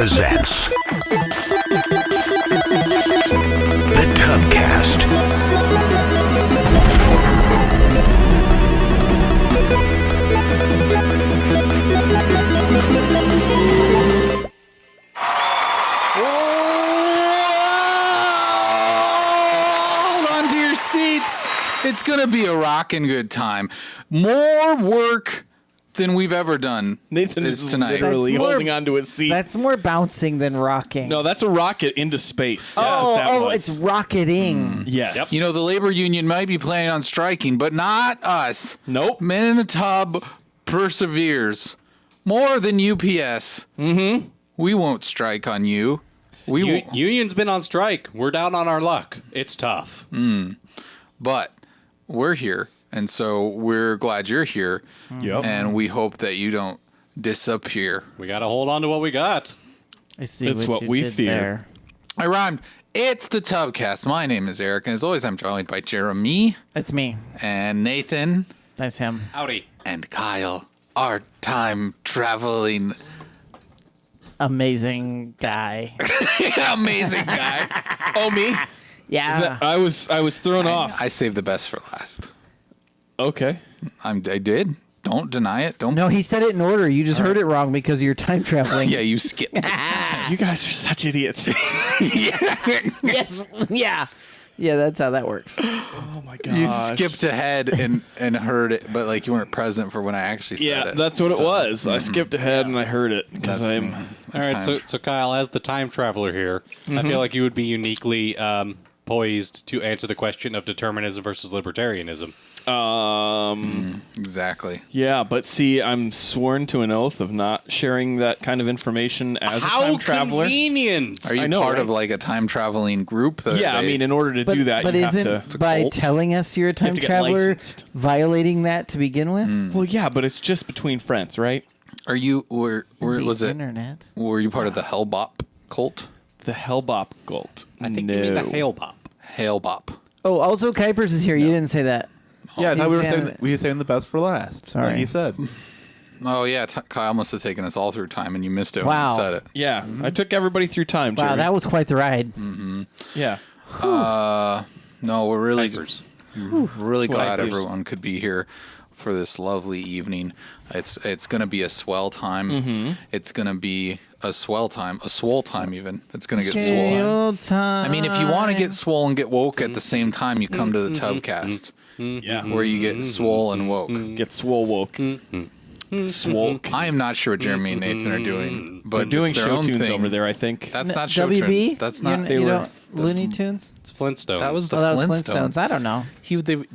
presents the TUBCAST. Hold on to your seats. It's going to be a rockin' good time. More work than we've ever done. Nathan is is tonight. literally That's more- holding onto his seat. That's more bouncing than rocking. No, that's a rocket into space. That's what that was. It's rocketing. Yes. You know, the labor union might be planning on striking, but not us. Nope. Men in a Tub perseveres. More than UPS. Mm-hmm. We won't strike on you. We won't. Union's been on strike. We're down on our luck. It's tough. But we're here, and so we're glad you're here. Yep. And we hope that you don't disappear. We got to hold on to what we got. I see It's what you we did fear. there. I rhymed. It's the TUBCAST. My name is Eric, and as always, I'm joined by Jeremy That's me. and Nathan That's him. Howdy. and Kyle, our time traveling Amazing guy. amazing guy. Oh, me? Yeah. I was thrown off. I saved the best for last. Okay. I did. Don't deny it. Don't. No, he said it in order. You just heard it wrong because you're time traveling. Yeah, you skipped. You guys are such idiots. Yes. Yeah. Yeah, that's how that works. Oh, my God. You skipped ahead and heard it, but like you weren't present for when I actually said Yeah, it. that's what it So, was. I skipped ahead and I heard it because That's I'm. All right, time. so Kyle, as the time traveler here, I feel like you would be uniquely poised to answer the question of determinism versus libertarianism. Exactly. Yeah, but see, I'm sworn to an oath of not sharing that kind of information as a time traveler. Convenient! Are you I know, part right? of like a time traveling group? That Yeah, I mean, in order to do that, but you isn't have to. by cult. telling us you're a time to get traveler licensed. violating that to begin with? Well, yeah, but it's just between friends, right? are you? Where The was it? internet. Were you part of the Hellbop cult? The Hellbop cult. I think you mean the hail pop. Hellbop. Oh, also Kuipers is here. You didn't say that. Yeah, I thought He's we were been- saying the best for last. Sorry. Like he said. Oh yeah, Kyle must have taken us all through time, and you missed it when Wow. you said it. Yeah, I took everybody through time. Wow, Jerry. that was quite the ride. Yeah. No, we're really Vipers. really That's what I glad do. everyone could be here for this lovely evening. It's going to be a swell time. It's going to be a swell time, a swole time even. It's going to get swole. I mean, if you want to get swole and get woke at the same time, you come to the TUBCAST, Yeah. where you get swole and woke. Get swole woke. Swole. I am not sure what Jeremy and Nathan are doing, but They're doing it's their show own tunes thing. over there, I think. That's not show WB? tunes. That's not. They were- Looney Tunes? It's Flintstones. That was the Oh, that was Flintstones. Flintstones. I don't know.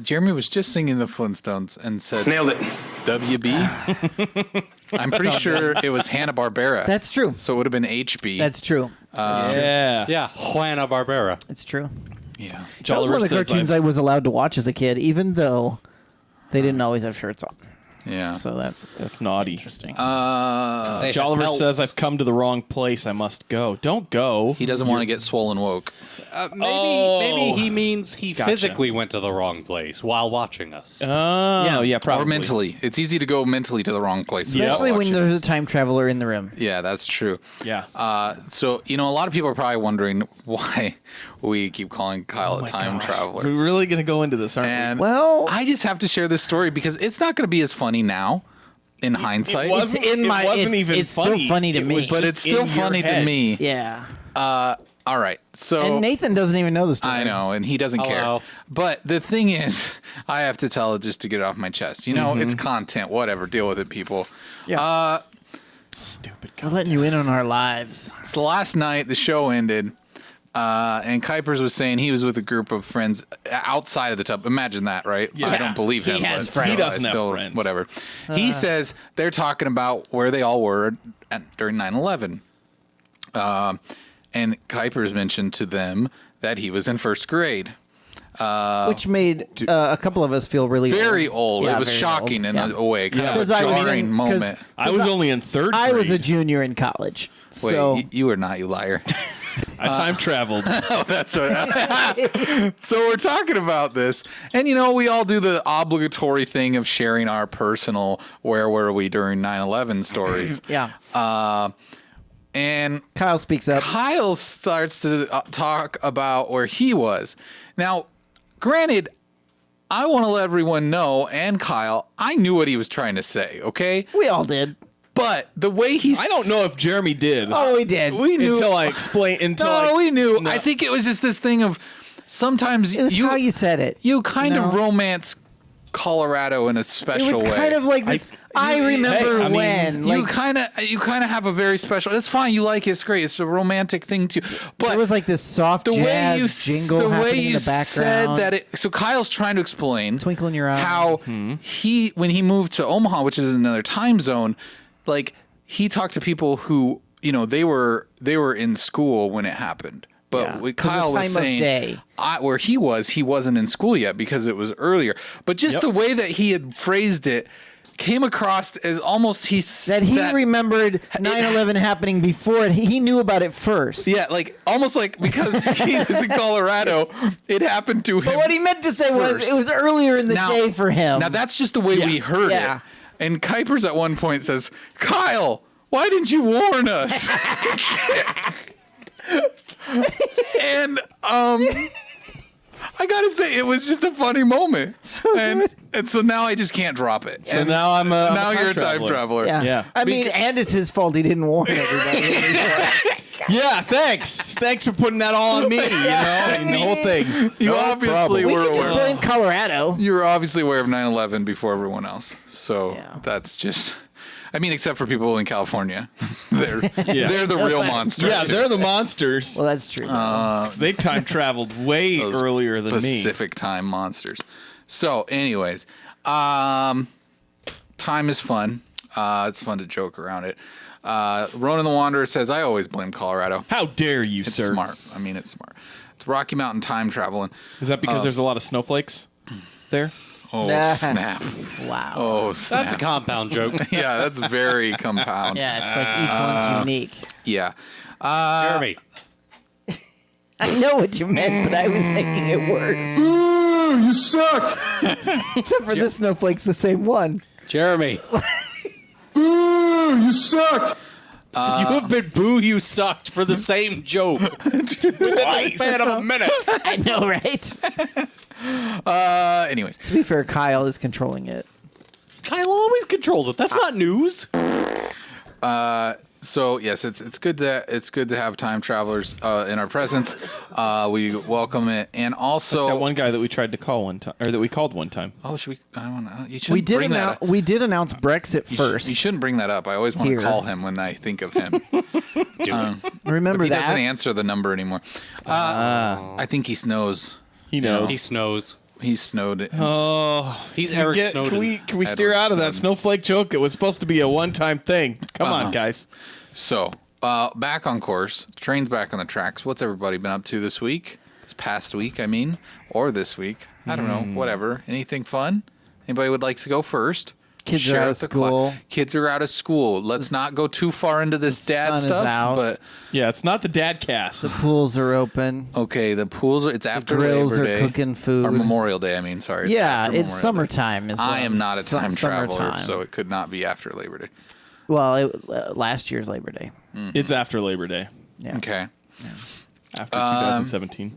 Jeremy was just singing the Flintstones and said Nailed it. WB. I'm pretty sure it was Hanna-Barbera. That's true. So it would have been HB. That's true. Yeah. Yeah, Hanna-Barbera. It's true. yeah. That was Jolliver one of the says cartoons I was allowed to watch as a kid, even though they didn't always have shirts on. Yeah. So that's That's naughty. interesting. They had Jolliver belts. says, I've come to the wrong place. I must go. Don't go. He doesn't want to get swollen woke. Maybe he means he physically went to the wrong place while watching us. Oh, yeah, probably. Or mentally. It's easy to go mentally to the wrong place. Especially when Watch it. there's a time traveler in the room. Yeah, that's true. Yeah. So, a lot of people are probably wondering why we keep calling Kyle a time traveler. We're really going to go into this, aren't And Well- I just have to share this story because it's not going to be as funny now in hindsight. was- It's in It my. wasn't even it's funny. still funny to It me. was but just it's still in your funny to heads. me. yeah. All right. So And Nathan doesn't even know the story. I know, and he doesn't care. Hello. But the thing is, I have to tell it just to get it off my chest. It's content. Whatever. Deal with it, people. Yeah. Stupid. We're letting you in on our lives. So last night, the show ended, and Kuipers was saying he was with a group of friends outside of the tub. Imagine that, right? Yeah. I don't believe him. He has but friends. still, He doesn't I have still, friends. Whatever. He says they're talking about where they all were during 9/11. And Kuipers mentioned to them that he was in first grade. Which made a couple of us feel really Very old. Yeah, it was very shocking old. in a way, kind of a 'Cause I was jarring in- 'cause- moment. I was only in third grade. I was a junior in college. Wait, So you were not, you liar. I time traveled. That's what. So we're talking about this, and we all do the obligatory thing of sharing our personal "where were we during 9/11" stories. yeah. and Kyle speaks up. Kyle starts to talk about where he was. Now, granted, I want to let everyone know, and Kyle, I knew what he was trying to say, okay? We all did. But the way he... I don't know if Jeremy did. Oh, we did. We knew... Until I explained... we knew. No. I think it was just this thing of sometimes It was how you said it. You kind No. of romance Colorado in a special It was way. kind of like this. I remember I mean, when. You Like, kind of have a very special. That's fine. You like it. It's great. It's a romantic thing too. But there was like this soft the way you jazz jingle the way happening you in the said background. that. So Kyle's trying to explain Twinkle in your eye. how he when he moved to Omaha, which is another time zone, like he talked to people who they were in school when it happened. But Yeah, what 'cause the Kyle was time of saying, day. where he wasn't in school yet because it was earlier. But just the way that he had phrased it came across as almost that he remembered 9/11 happening before it. He knew about it first. Yeah, like almost like because he was in Colorado, it happened to him. But what he meant to say was first. it was earlier in the day for him. Now that's just the way we heard Yeah. it. And Kuipers at one point says, "Kyle, why didn't you warn us?" And I gotta say, it was just a funny moment, and so now I just can't drop it. So And now I'm a now time you're a time traveler. traveler. Yeah. I mean, and it's his fault he didn't warn everybody. Yeah, thanks. Thanks for putting that all on me. The whole thing. You No obviously problem. we were could just aware. blame Colorado. You were obviously aware of 9/11 before everyone else. So Yeah. that's just. I mean, except for people in California, they're the real monsters. Yeah, they're the monsters. Well, that's true. They time traveled way Those earlier than me. Pacific time monsters. So, anyways, time is fun. It's fun to joke around it. Ronan the Wanderer says, "I always blame Colorado. How dare you, It's sir? smart. I mean, it's smart. It's Rocky Mountain time traveling. Is that because there's a lot of snowflakes there? Oh Nah. snap! wow. Oh snap! That's a compound joke. Yeah, that's very compound. Yeah, it's like each one's unique. Yeah. Jeremy. I know what you meant, but I was making it worse. You suck. Except for this snowflake's the same one. Jeremy. You suck. you have been you sucked for the same joke. Within the span of a minute. I know, right? Anyways, To be fair, Kyle is controlling it. Kyle always controls it. That's not news. so yes, it's good to have time travelers in our presence. We welcome it, and also That one guy that we tried to call one time, or that we called one time. Oh, should we? I don't know. You shouldn't We did bring that up. we did announce Brexit first. You shouldn't bring that up. I always want Here. to call him when I think of him. Remember He that? doesn't answer the number anymore. I think he knows. He knows. He snows. He's snowed it. Oh, He's can we Eric get- Snowden. Can we steer Edward out of that Snowden. snowflake joke? It was supposed to be a one-time thing. Come on, guys. So, back on course. The train's back on the tracks. What's everybody been up to this week? This past week, I mean, or this week? I don't know. Whatever. Anything fun? Anybody would like to go first? Kids are Share out out of the clock. school. Kids are out of school. Let's not go too far into this dad sun is stuff. out. But Yeah, it's not the dad cast. The pools are open. okay, the pools. It's after Grills Labor are Day. cooking food. Or Memorial Day. I mean, sorry. Yeah, after it's Memorial Day. summertime. Is I am not a time traveler, summertime. so it could not be after Labor Day. Well, last year's Labor Day. It's after Labor Day, Yeah. Okay. after 2017.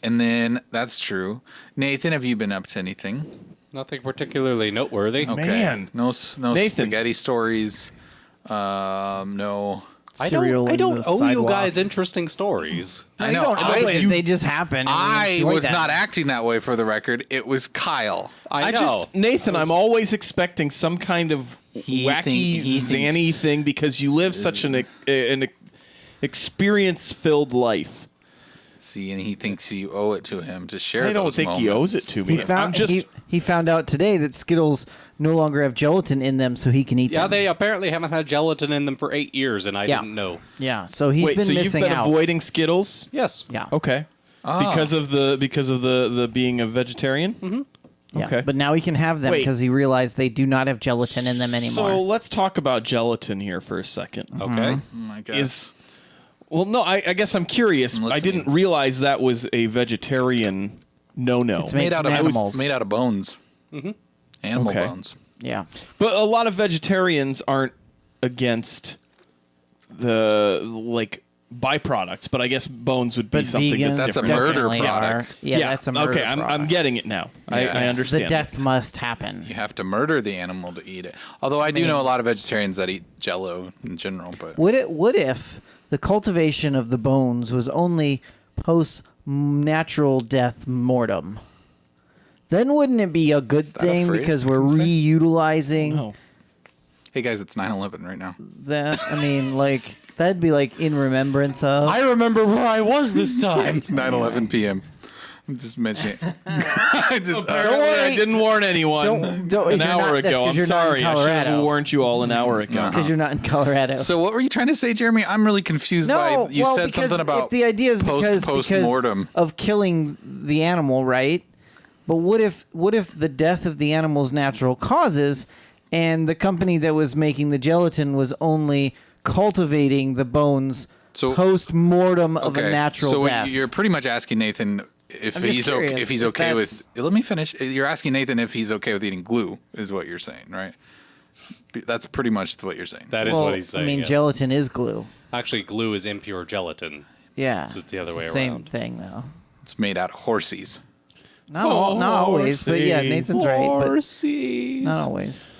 And then that's true. Nathan, have you been up to anything? Nothing particularly noteworthy. Okay. Man. No Nathan. spaghetti stories. No. Cereal I in don't the owe you sidewalk. guys interesting stories. I know. They just happen. and we I enjoy was them. not acting that way for the record. It was Kyle. I know. Nathan, I'm always expecting some kind of He wacky, thinks- zany thing because you live such an experience-filled life. See, and he thinks you owe it to him to share I don't those think he moments. owes it to me. He found I'm just he found out today that Skittles no longer have gelatin in them, so he can eat Yeah, them. they apparently haven't had gelatin in them for 8 years, and I Yeah. didn't know. Yeah, so he's wait. been So you've missing been out. avoiding Skittles? Yes. Yeah. Okay. Because of the being a vegetarian. Mm-hmm. Yeah, Okay. but now he can have them Wait. because he realized they do not have gelatin in them anymore. So let's talk about gelatin here for a second. Okay. Oh my God. No, I guess I'm curious. I listening. didn't realize that was a vegetarian no-no. It's made made out from of animals. made out of bones. Animal Okay. bones. Yeah. But a lot of vegetarians aren't against like byproducts, but I guess bones would be But something vegans that's That's a different. murder definitely product. are. Yeah, that's a murder okay. I'm product. getting it now. I Yeah. I understand. The death must happen. You have to murder the animal to eat it. Although I do know a lot of vegetarians that eat Jello in general. But What if the cultivation of the bones was only post natural death mortem? Then wouldn't it be a good that a thing phrase because you we're can say? reutilizing No. hey guys, it's 9/11 right now. that? I mean, like that'd be like in remembrance of. remember where I was this time. It's 9:11 p.m. I'm just mentioning it. I just, Don't worry, I didn't warn anyone don't- an you're hour not- that's ago. 'cause I'm you're not in sorry. I should have Colorado. warned you all an hour ago. because you're not in Colorado. So what were you trying to say, Jeremy? I'm really confused by you well, said because something about if the idea is because post-mortem. of killing the animal, right? But what if the death of the animal's natural causes, and the company that was making the gelatin was only cultivating the bones So- post mortem of a natural so death? you're pretty much asking Nathan if I'm just he's okay, curious if he's if okay with. that's- Let me finish. You're asking Nathan if he's okay with eating glue, is what you're saying, right? That's pretty much what you're saying. That is well, what he's saying. I mean, yes. gelatin is glue. Actually, glue is impure gelatin. Yeah, So it's the other way same around. thing though. It's made out of horsies. Not always, but yeah, Nathan's right. But not always.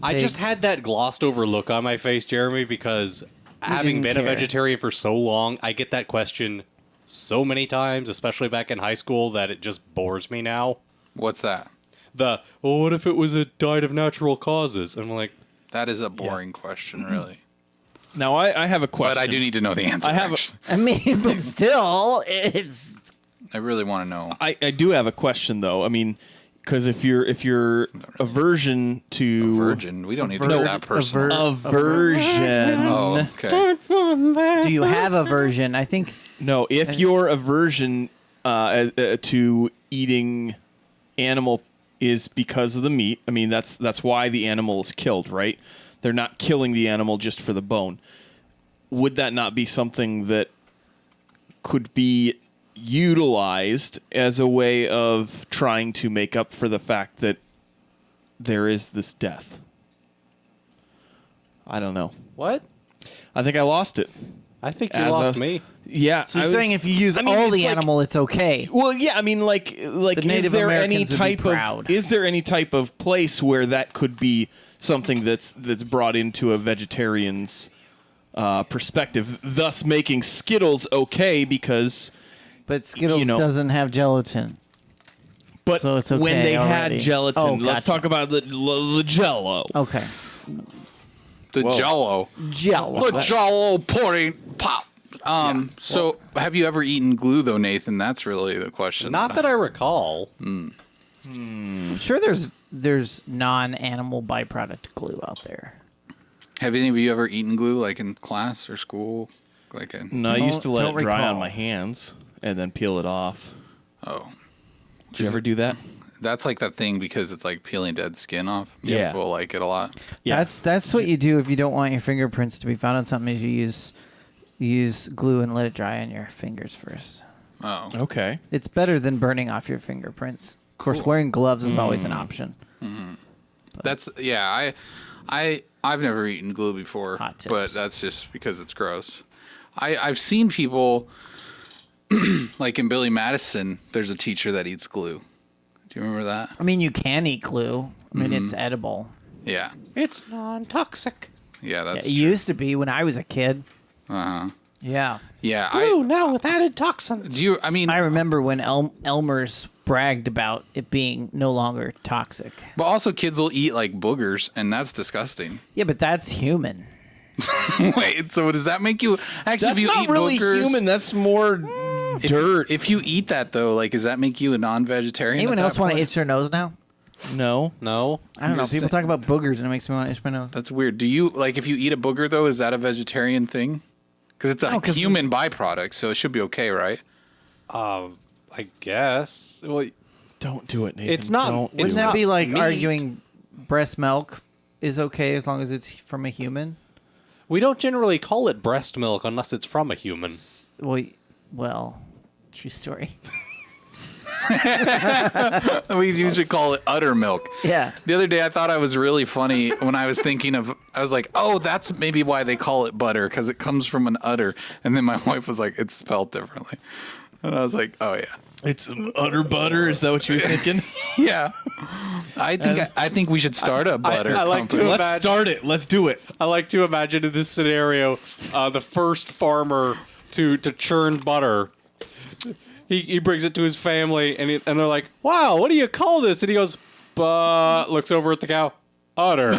I just Pigs. had that glossed over look on my face, Jeremy, because having didn't been a care. vegetarian for so long, I get that question so many times, especially back in high school, that it just bores me now. What's that? Well, what if it was a died of natural causes? I'm like, That is a boring question, really. Now I have a question. But I do need to know the answer. I have a- actually. I mean, but still, it's I really want to know. I do have a question though. I mean, because if you're aversion to Virgin. We don't need to No, get that personal. aversion. Oh, okay. do you have aversion? I think No, if your aversion to eating animal is because of the meat, I mean that's why the animal is killed, right? They're not killing the animal just for the bone. Would that not be something that could be utilized as a way of trying to make up for the fact that there is this death? I don't know. what? I think I lost it. I think you As I lost was- me. Yeah. so. I You're was- saying if you use I mean, all it's the like- animal, it's okay. Well, yeah, I mean, like, The Native is there any Americans would be type proud. of is there any type of place where that could be something that's brought into a vegetarian's perspective, thus making Skittles okay because, But Skittles doesn't have gelatin. but So it's when okay they already. had gelatin, Oh, let's gotcha. talk about the Jello. Okay, The Jello. Jello. The Jello pudding pop. So have you ever eaten glue though, Nathan? That's really the question. Not that I recall. I'm sure there's non-animal byproduct glue out there. Have any of you ever eaten glue, like in class or school? Like in No, I used to let Don't it dry on recall. my hands and then peel it off. oh, Did you ever do that? that's like that thing because it's like peeling dead skin off. Yeah. People like it a lot. Yeah. That's what you do if you don't want your fingerprints to be found on something. Is you use glue and let it dry on your fingers first. Oh, Okay. It's better than burning off your fingerprints. Of course, wearing gloves is always an option. that's yeah. I've never eaten glue before, Hot tips. but that's just because it's gross. I've seen people like in Billy Madison. There's a teacher that eats glue. Do you remember that? I mean, you can eat glue. I mean, it's edible. Yeah, It's non-toxic. yeah. That's It used to be when I was a kid. uh-huh. Yeah. Yeah, now with added toxins. do you? I mean, I remember when Elmer's bragged about it being no longer toxic. but also kids will eat like boogers, and that's disgusting. Yeah, but that's human. Wait, so does that make you actually? That's if you not eat really boogers, human. That's more dirt. If you eat that though, like, does that make you a non-vegetarian? Anyone at else that want to point? itch their nose now? No. No. I don't know. just People saying- talk about boogers and it makes me want to itch my nose. That's weird. Do you like if you eat a booger though? Is that a vegetarian thing? Because it's a No, 'cause human byproduct, so it should be okay, right? I guess. Well, Don't do it, Nathan. It's not- Don't it's do Wouldn't it. that not be like meat. arguing breast milk is okay as long as it's from a human? we don't generally call it breast milk unless it's from a human. Well, true story. We usually call it udder milk. Yeah. The other day I thought I was really funny when I was thinking of, I was like, oh, that's maybe why they call it butter, because it comes from an udder. And then my wife was like, it's spelled differently. And I was like, oh, yeah. It's utter butter. Is that what you were thinking? Yeah. I think we should start a butter I like to company. Let's imagine- start it. Let's do it. I like to imagine in this scenario, the first farmer to churn butter. He brings it to his family, and they're like, "Wow, what do you call this?" And he goes, looks over at the cow, udder,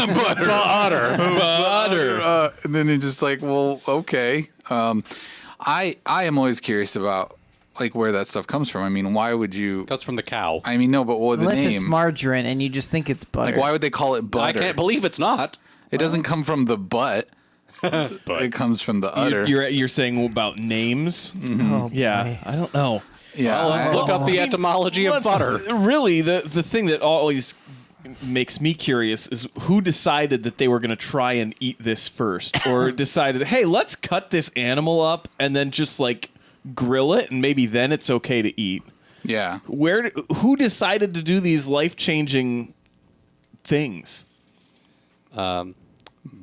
butter. And then it's just like, well, okay. I am always curious about like where that stuff comes from. I mean, why would you? Comes from the cow. I mean, no, but what the Unless name? it's margarine and you just think it's butter. Like, why would they call it butter? I can't believe it's not. It doesn't come from the butt. It comes from the udder. You're saying about names? Oh, Yeah, boy. I don't know. Yeah, Let's look up the etymology of Let's- butter. Really, the thing that always makes me curious is who decided that they were going to try and eat this first, or decided, hey, let's cut this animal up and then just like grill it, and maybe then it's okay to eat. yeah. Who decided to do these life-changing things?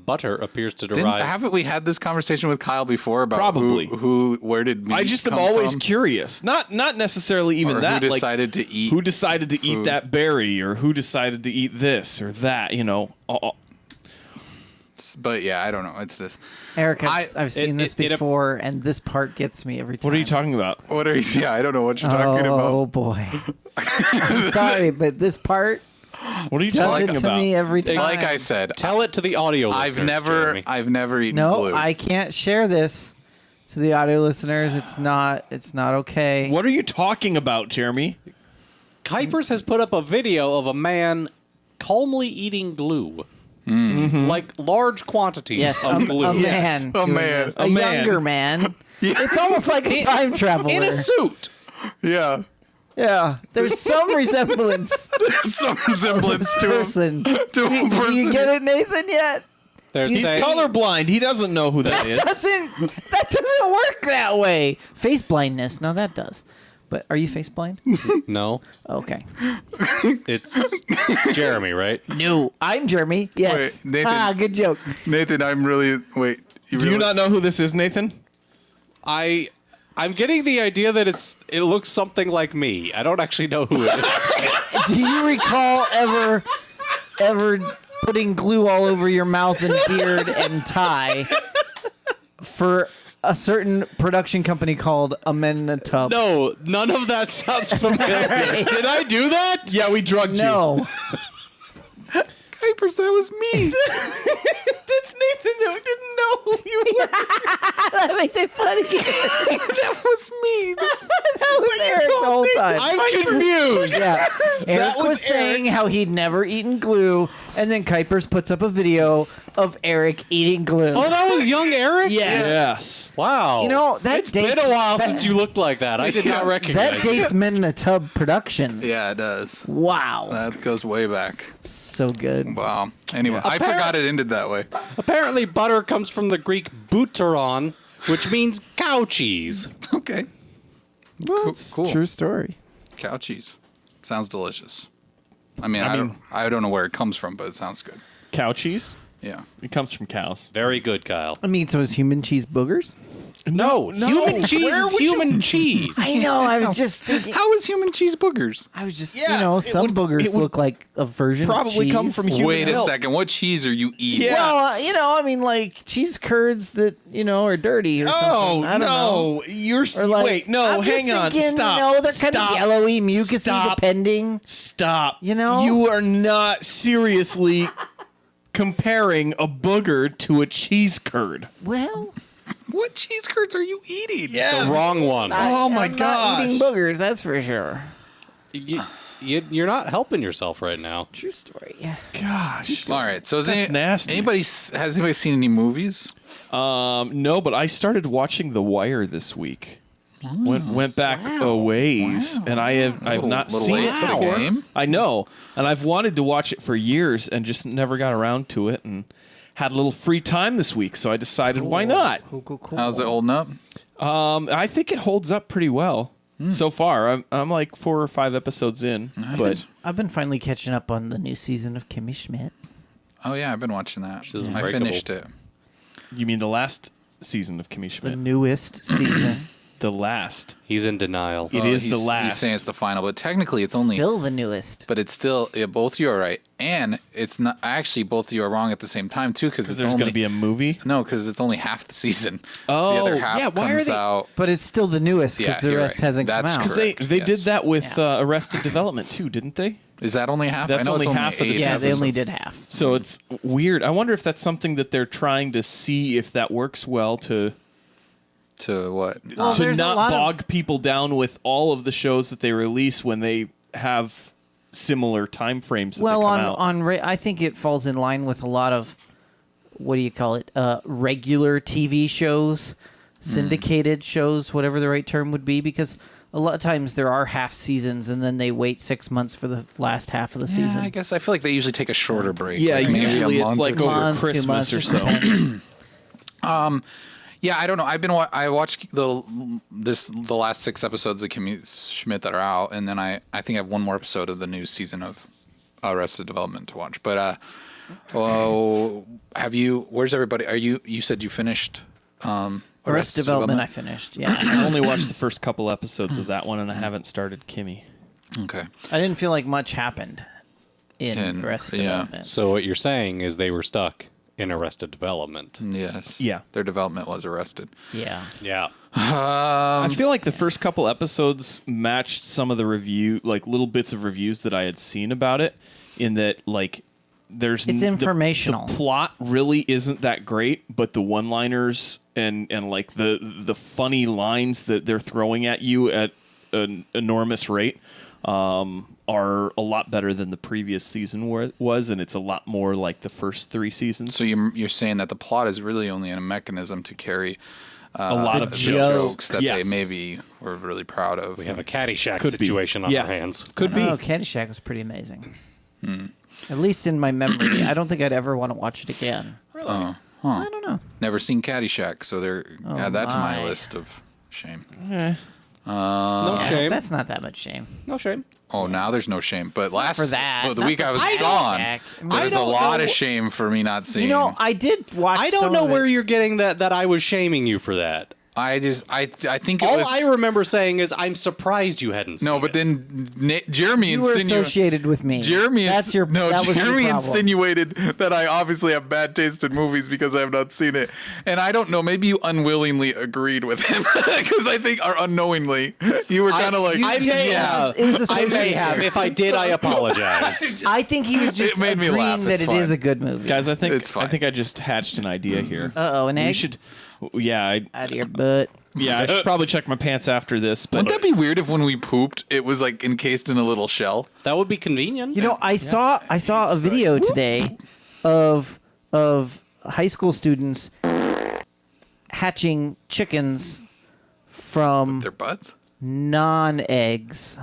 Butter appears to Didn't, derive. haven't we had this conversation with Kyle before about Probably. where did meat I just am come always from? curious. Not necessarily even Or that. who like, decided to eat who decided to eat food? that berry, or who decided to eat this or that. You know, But yeah, I don't know. It's this. Eric, I've seen this it- before, and this part gets me every time. what are you talking about? What are you? Yeah, I don't know what you're talking Oh about. boy. I'm sorry, but this part What are you does talking it to about? me every time. Like I said, Tell it to the audio I've listeners, Jeremy. never eaten No, glue. I can't share this to the audio listeners. It's not okay. What are you talking about, Jeremy? Kuipers has put up a video of a man calmly eating glue. Like large quantities Yes, of glue. a man. A doing man. this. A A man. younger man. It's almost like a time traveler. In a suit. yeah, Yeah, there's some resemblance some resemblance to to this him. person. To a Do person. you get it, Nathan? Yet? They're He's saying, colorblind. He doesn't know who that is. That doesn't work that way. Face blindness. No, that does. But are you face blind? no, Okay. it's Jeremy, right? No, I'm Jeremy. Yes. Wait, Nathan. Ah, good joke. Nathan, I'm really wait. Do you not know who this is, Nathan? I'm getting the idea that it looks something like me. I don't actually know who it is. Do you recall ever putting glue all over your mouth and beard and tie for a certain production company called Amena Tub? No, none of that sounds familiar. Did I do that? Yeah, we drugged you. No. Kuipers, that was me. That's Nathan that didn't know who you were. That makes it funny. That was me. That was Eric the whole time. I'm confused. Yeah. Eric was was saying how he'd never eaten glue, and then Kuipers puts up a video of Eric eating glue. Oh, that was young Eric? Yes. Yes. Wow. You know, that it's dates- been a while that- since you looked like that. I did not recognize That dates Men in a Tub Productions. Yeah, it does. Wow. That goes way back. So good. Wow. Anyway, I forgot it ended that way. Apparently, butter comes from the Greek bouteron, which means cow cheese. Okay. Cool. True story. Cow cheese. Sounds delicious. I mean, I don't know where it comes from, but it sounds good. Cow cheese? Yeah. It comes from cows. Very good, Kyle. I mean, so is human cheese boogers? No, human cheese Where is would you- human cheese. I know. I was just thinking. How is human cheese boogers? I was just, Yeah, it some would- boogers it would look like a version probably of come cheese. from human Wait a milk. second. What cheese are you eating? Yeah. Well, I mean, like cheese curds that, are dirty or Oh, something. I don't know. no. You're Or like, wait, no, I'm hang just on. thinking, Stop. they're kind Stop. of yellowy, mucusy, Stop. depending. Stop. You know? You are not seriously comparing a booger to a cheese curd. Well, What cheese curds are you eating? Yeah. The wrong one. Oh my I'm gosh. not eating boogers, that's for sure. You're not helping yourself right now. True story. Yeah. Gosh. All right. So has That's nasty. has anybody seen any movies? No, but I started watching The Wire this week. Went back a ways, and I've not little seen late it to the before. game. I know, and I've wanted to watch it for years, and just never got around to it, and had a little free time this week, so I decided why not. Cool. How's it holding up? I think it holds up pretty well. So far, I'm like 4 or 5 episodes in, but I've been finally catching up on the new season of Kimmy Schmidt. Oh yeah, I've been watching that. She's I Unbreakable. finished it. you mean the last season of Kimmy The Schmidt? newest season. The last. He's in denial. It is He's- the last. He's saying it's the final, but technically it's only. Still the newest. But it's still both of you are right, and it's not actually both of you are wrong at the same time too, because Because it's there's only going to be a movie. no, because it's only half the season. Oh, the other half yeah, why are comes they- out. But it's still the newest because Yeah, the you're rest right. hasn't That's come out. Because correct. they Yes. did that with Yeah. Arrested Development too, didn't they? Is that only half? That's I know only it's half of the 8 Yeah, they episodes. only did half. So it's weird. I wonder if that's something that they're trying to see if that works well to To what? Well, to there's a not lot of- bog people down with all of the shows that they release when they have similar time frames that Well, they come out. I think it falls in line with a lot of what do you call it? Regular TV shows, syndicated shows, whatever the right term would be, because a lot of times there are half seasons and then they wait 6 months for the last half of the Yeah, season. I guess I feel like they usually take a shorter break. yeah, like maybe a usually it's month or like two. over Month, 2 Christmas months, or just so. depends. Yeah, I don't know. I watched the last 6 episodes of Kimmy Schmidt that are out, and then I think I have one more episode of the new season of Arrested Development to watch. But have you? Where's everybody? You said you finished Arrested Development I finished, yeah. I only watched the first couple episodes of that one, and I haven't started Kimmy. Okay. I didn't feel like much happened in Arrested yeah. Development. So what you're saying is they were stuck in Arrested Development. Yes. Yeah. Their development was arrested. Yeah. Yeah. I feel like the first couple episodes matched some of the little bits of reviews that I had seen about it, in that like there's It's informational. The plot really isn't that great, but the one-liners and like the funny lines that they're throwing at you at an enormous rate are a lot better than the previous season was, and it's a lot more like the first 3 seasons. So you're saying that the plot is really only a mechanism to carry a lot of the jokes. that Yes. they maybe were really proud of. We have a Caddyshack Could be. situation on Yeah. our hands. Could be. Oh, Caddyshack was pretty amazing. At least in my memory. I don't think I'd ever want to watch it again. I don't know. Never seen Caddyshack, so add that to my my. list of shame. No shame. That's not that much shame. No shame. Oh, now there's no shame. But for that. the Not week for I was Caddyshack. gone, I mean, there was a don't lot know- of shame for me not seeing. You know, I did watch I don't some know of where it. you're getting that I was shaming you for that. I think it All was. I remember saying is I'm surprised you hadn't seen no, but it. then Jeremy You were insinuated. associated with me. Jeremy, that was your Jeremy problem. insinuated that I obviously have bad taste in movies because I have not seen it, and I don't know. Maybe you unwillingly agreed with him because I think, or unknowingly, you were kind of like, You may yeah. have. It was I may associated. have. If I did, I apologize. I think he was just It made me agreeing laugh. that It's it is fine. a good movie. Guys, I think It's fine. I just hatched an idea here. Uh-oh, an We egg should, I out of your butt. should probably check my pants after this. But wouldn't that be weird if when we pooped, it was like encased in a little shell? That would be convenient. You know, I saw a video today of high school students hatching chickens from Their butts? non-eggs.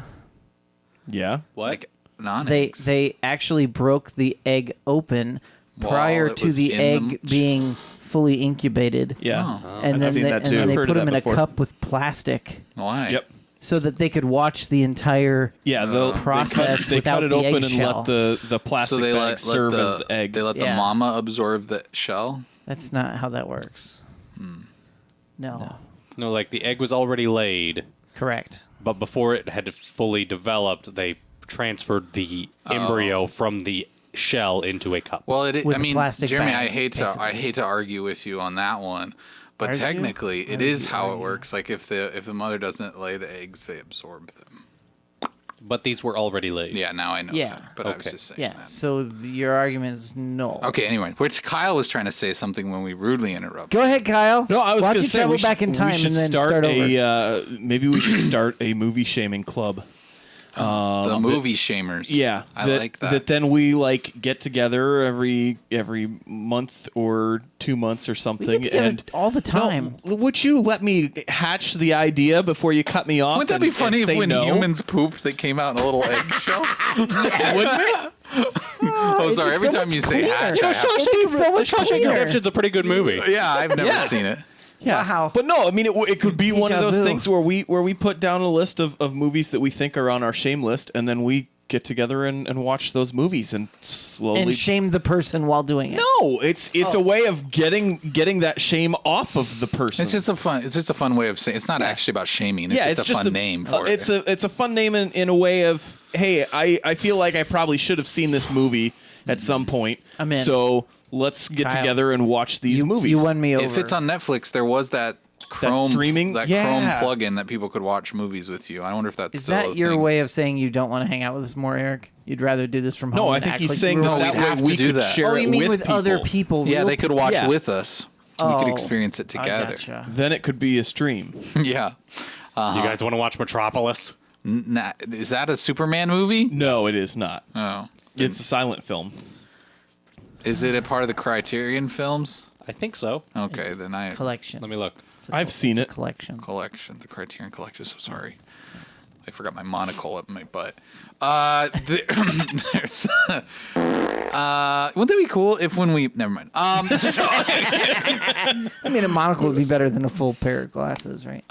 yeah, what? Like non They actually broke the egg open prior it to was the in egg them? being fully incubated. yeah. And I've then seen they, that and too. then they I've heard put of them that in before. a cup with plastic Why? Yep. so that they could watch the entire Yeah, they'll process they cut without it the open and eggshell. let the plastic So they bag let serve the, as the egg. They let the Yeah. mama absorb the shell. That's not how that works. No. No, like the egg was already laid, Correct. but before it had fully developed, they transferred the embryo from the shell into a cup. Well, With I a mean, plastic Jeremy, bag, I hate basically. to argue with you on that one, but Argue? technically, it is how it works. Like if the mother doesn't lay the eggs, they absorb them. But these were already laid. Yeah, now I know. Yeah. That, but I was Okay. just saying. Yeah. That. So your argument is no. Okay. Anyway, which Kyle was trying to say something when we rudely interrupted. Go ahead, Kyle. No, I was Why going don't to you say travel we should, back in time we should and then start over? maybe we should start a movie shaming club. The movie shamers. Yeah, I like that. That then we like get together every month or 2 months or something. We get together and all the time. No, would you let me hatch the idea before you cut me off? Wouldn't that be and funny if say when no? humans pooped, they came out in a little eggshell? Wouldn't it? Oh, sorry. Every so much much you say cleaner. hatch, You know, I have to- It'd be so much Shawshank cleaner. Redemption's a pretty good movie. Yeah, I've never Yeah. seen it. Yeah, Wow. but no, I mean it could be one of those Deja vu. things where we put down a list of movies that we think are on our shame list, and then we get together and watch those movies and slowly And shame the person while doing it. No, it's a way of getting that shame off of the person. It's just a fun way of saying. It's not actually about shaming. It's just a fun name for it. It's a fun name in a way of, hey, I feel like I probably should have seen this movie at some point. I'm in. So let's get Kyle, together and watch these movies. You won me over. If it's on Netflix, there was that Chrome streaming? Chrome Yeah. plugin that people could watch movies with you. I wonder if that's Is still that a your thing. way of saying you don't want to hang out with us more, Eric? You'd rather do this from home? No, I and think act he's like saying you were that home? we'd that have way we to do could that. share Oh, it you mean with people. other people? Yeah, real- they could watch Yeah. with us. We Oh, could experience it I together. gotcha. Then it could be a stream. Yeah. You guys want to watch Metropolis? Is that a Superman movie? No, it is not. Oh. It's a silent film. Is it a part of the Criterion films? I think so. Okay, then I Collection. Let me look. It's a I've seen it's a it. collection. collection, the Criterion collection. So sorry, I forgot my monocle up my butt. There's. Wouldn't that be cool if when we? Never mind. So, I mean, a monocle would be better than a full pair of glasses, right?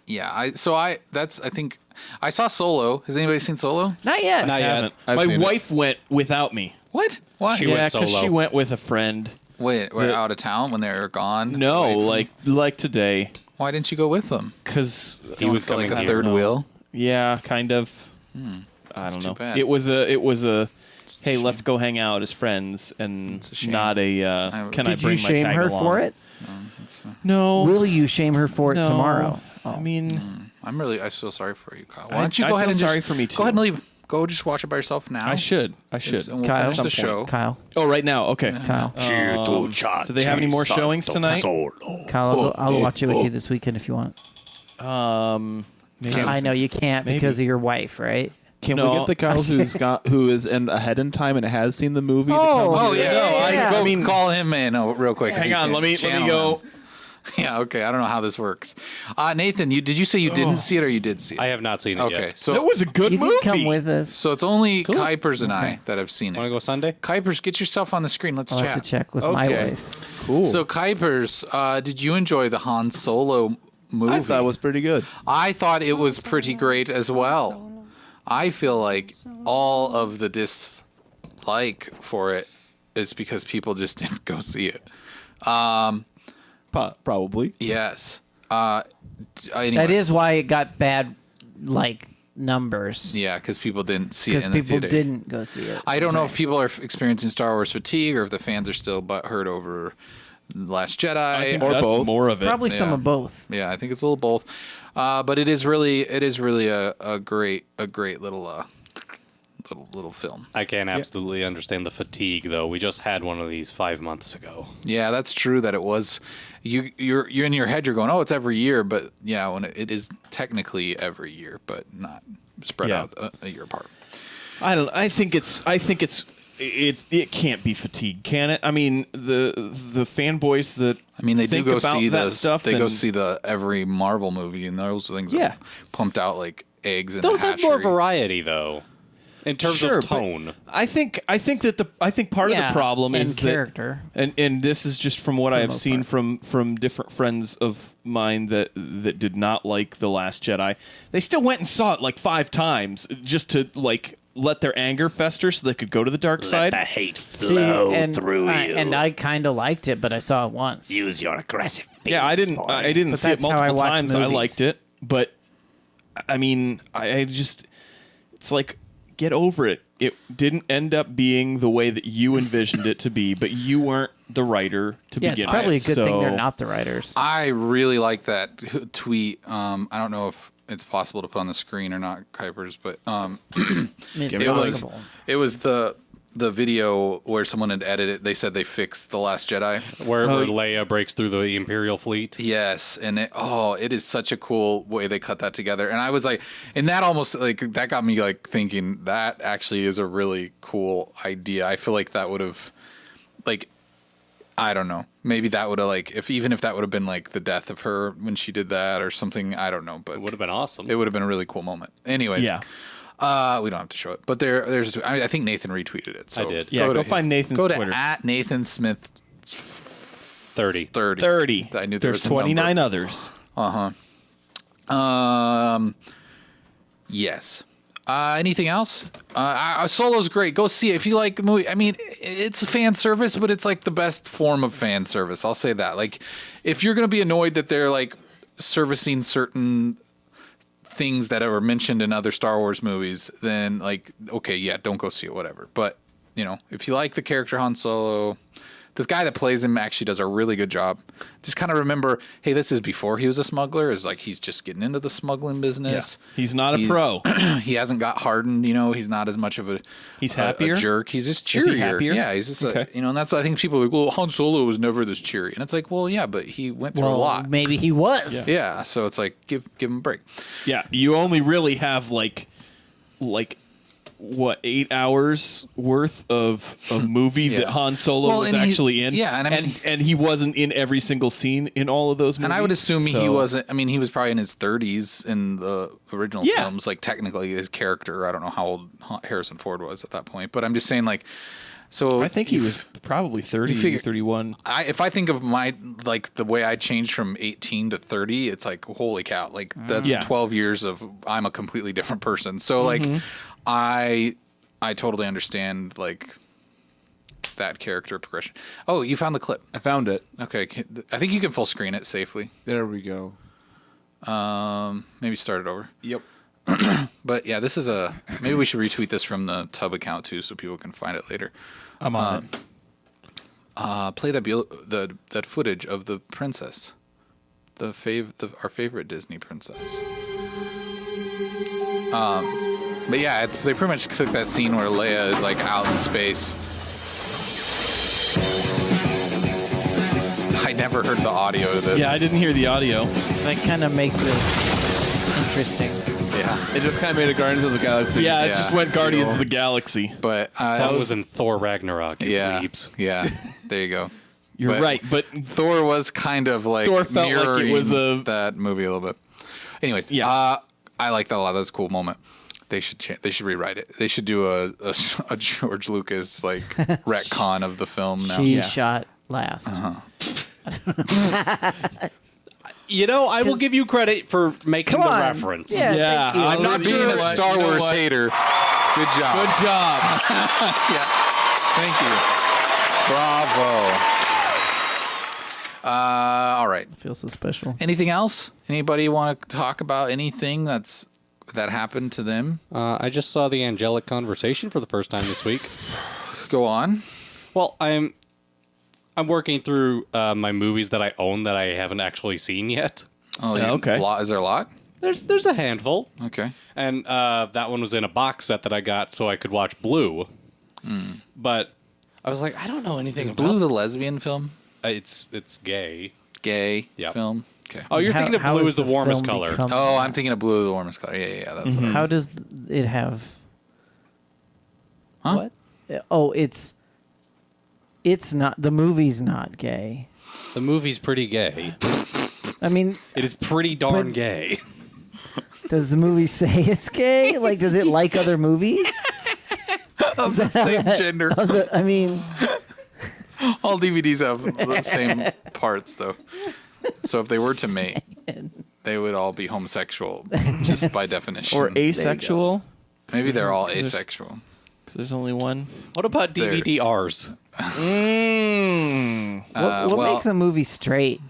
yeah. I think I saw Solo. Has anybody seen Solo? Not yet. Not I yet. haven't. I've My seen it. wife went without me. What? Why? She went Yeah, because solo. she went with a friend. Wait, we're out of town when they were gone. No, Away from- like today, Why didn't you go with them? because He was Feel like coming a here. third No. wheel. yeah, kind of. I don't too know. bad. It was a. Hey, let's go hang out as friends, and a shame. not a. Can I Did bring you my shame tag her along? for it? No. Will you shame her for it No. tomorrow? I mean, I feel sorry for you, Kyle. Why I- don't you I go ahead feel and sorry just for me, go ahead too. and leave. Go just watch it by yourself now. I should. And we'll Kyle, finish the show. Kyle, Oh, right now. Okay. Kyle, Do they have any more showings tonight? Kyle. I'll watch it with you this weekend if you want. Maybe. I know you can't because of your wife, right? Can No. we get the guy who is in ahead in time and has seen the movie? to Oh, come Oh here? yeah, yeah. Go I mean- call him in real quick. if Hang you on. can. Let me Channel go. him. Yeah. Okay. I don't know how this works. Nathan, did you say you didn't see it or you did see it? I have not seen it Okay. yet. So That was a good You movie. can come with us. so it's only Kuipers and I that have seen Want to it. go Sunday? Kuipers, get yourself on the screen. Let's I'll chat. have to check with my Okay. wife. Cool. So Kuipers, did you enjoy the Han Solo movie? I thought it was pretty good. I thought it was pretty great as well. I feel like all of the dislike for it is because people just didn't go see it. Probably. Yes. Anyway, That is why it got bad, numbers. Yeah, because people didn't see it Because in the people theater. didn't go see it. I don't know if people are experiencing Star Wars fatigue or if the fans are still butthurt over Last Jedi. I think Or that's both. more of it. Probably some Yeah. of both. Yeah, I think it's a little both. But it is really a great little film. I can't absolutely understand the fatigue, though. We just had one of these 5 months ago. Yeah, that's true. That it was. You're in your head. You're going, oh, it's every year, but yeah, when it is technically every year, but not spread Yeah. out a year apart. I think it can't be fatigue, can it? I mean, the fanboys that I mean, they do think go about see that the stuff. They go and- see the every Marvel movie, and those things Yeah. are pumped out like eggs in Those a have more hatchery. variety, though, in terms Sure, of but tone. I think part of Yeah, the problem and is character. and this is just from what For I the have most seen part. from different friends of mine that did not like The Last Jedi. They still went and saw it like 5 times just to let their anger fester so they could go to the dark side. hate See, and I kind of liked it, but I saw it once. Use your aggressive Yeah, I didn't But see it that's how I multiple watch times. I movies. liked it, but I mean, I just it's like get over it. It didn't end up being the way that you envisioned it to be, but you weren't the writer to Yeah, begin it's probably a with. good thing they're so- not the writers. I really like that tweet. I don't know if it's possible to put on the screen or not, Kuipers, but I mean, it's it was possible. the video where someone had edited. They said they fixed The Last Jedi. Where Leia breaks through the Imperial fleet. Yes, and it is such a cool way they cut that together. And I was like, and that almost that got me thinking that actually is a really cool idea. I feel like that would have I don't know. Maybe that would have if that would have been the death of her when she did that or something. I don't know, but It would have been awesome. it would have been a really cool moment. Anyways, Yeah. we don't have to show it, but there's. I think Nathan retweeted it. So I did. Yeah, go find Nathan's go Twitter. to @Nathan Smith 30. 30. I knew there There's was a 29 number. others. Yes. Anything else? Solo's great. Go see it if you like the movie. I mean, it's fan service, but it's like the best form of fan service. I'll say that. Like, if you're gonna be annoyed that they're like servicing certain things that are mentioned in other Star Wars movies, then like, okay, yeah, don't go see it, whatever. But you know, if you like the character Han Solo, this guy that plays him actually does a really good job. Just kind of remember, hey, this is before he was a smuggler. Is like he's just getting into the smuggling business. Yeah. He's not a pro. He hasn't got hardened. You know, he's not as much of a He's happier? a jerk. He's just Is cheerier. he happier? Yeah, he's just Okay. you know, and that's I think people are like, well, Han Solo was never this cheery, and it's like, well, yeah, but he went through a lot. maybe he was. Yeah, so it's like give him a break. Yeah, you only really have like what 8 hours worth of movie that Han Solo Well, was and he- actually in. yeah, and I mean- and he wasn't in every single scene in all of those movies. And I would assume he so- wasn't. I mean, he was probably in his 30s in the original Yeah. films. Like technically, his character. I don't know how old Harrison Ford was at that point, but I'm just saying, like, so I think he was probably 30, you figure- 31. if I think of my like the way I changed from 18 to 30, it's like holy cow! Like that's Yeah. 12 years of I'm a completely different person. So like I totally understand like that character progression. Oh, you found the clip. I found it. Okay, I think you can full screen it safely. There we go. Maybe start it over. Yep. But yeah, this is maybe we should retweet this from the Tub account too, so people can find it later. I'm on it. Play that footage of the princess, our favorite Disney princess. But yeah, they pretty much took that scene where Leia is like out in space. I never heard the audio to this. Yeah, I didn't hear the audio. That kind of makes it interesting. Yeah. It just kind of made a Guardians of the Galaxy. Yeah, it Yeah. just went Guardians of the Galaxy. But That was in Thor Ragnarok. It yeah, weeps. yeah. There you go. You're right, but Thor was kind of like Thor felt like it mirroring was that movie a little bit. Anyways, Yeah. I like that a lot. That's a cool moment. They should rewrite it. They should do a George Lucas like retcon of the film now. She shot last. You know, I will give you credit for making Come the on. reference. Yeah, Yeah, thank you. I'm not being a Star Wars hater. Good job. good job. Yeah. Thank you. Bravo. All right. I feel so special. Anything else? Anybody want to talk about anything that happened to them? I just saw the angelic conversation for the first time this week. Go on. Well, I'm working through my movies that I own that I haven't actually seen yet. Oh, Yeah, okay. Is there a lot? There's a handful. Okay. And that one was in a box set that I got so I could watch Blue. But I was like, I don't know anything Is about Blue the lesbian film? It's gay. Gay Yep. film? Okay. Oh, you're thinking of How blue has is the the warmest film color. become- Oh, I'm thinking of Blue the warmest color. Yeah, that's what How does it have? Huh? What? Oh, it's not. The movie's not gay. The movie's pretty gay. I mean, It is pretty darn But- gay. does the movie say it's gay? Like, does it like other movies? of the same gender. I mean, All DVDs have the same parts, though. So if they were to mate, they would all be homosexual, just by definition. Or asexual, Maybe they're all asexual. because there's only one. What about There. DVD-Rs? what well- makes a movie straight?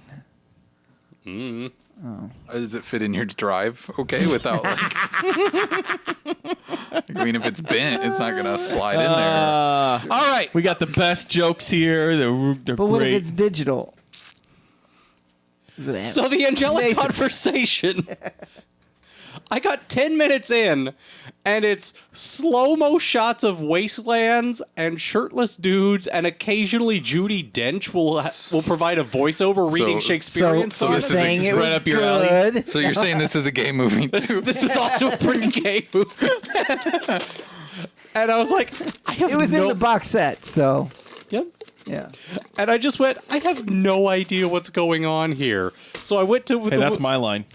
Does it fit in your drive? Okay, without like. I mean, if it's bent, it's not gonna slide in there. All right. We got the best jokes here. They're But what great. if it's digital? Is it So the angelic conversation. I got 10 minutes in, and it's slow-mo shots of wastelands and shirtless dudes, and occasionally Judi Dench will provide a voiceover reading Shakespearean so this you're is sonnets. saying it right was up your alley. good? So you're saying this is a gay movie too? This was also a pretty gay movie. And I was like, I have It was no... in the box set, so Yep. Yeah. And I just went, I have no idea what's going on here. So I went to... Hey, that's my line.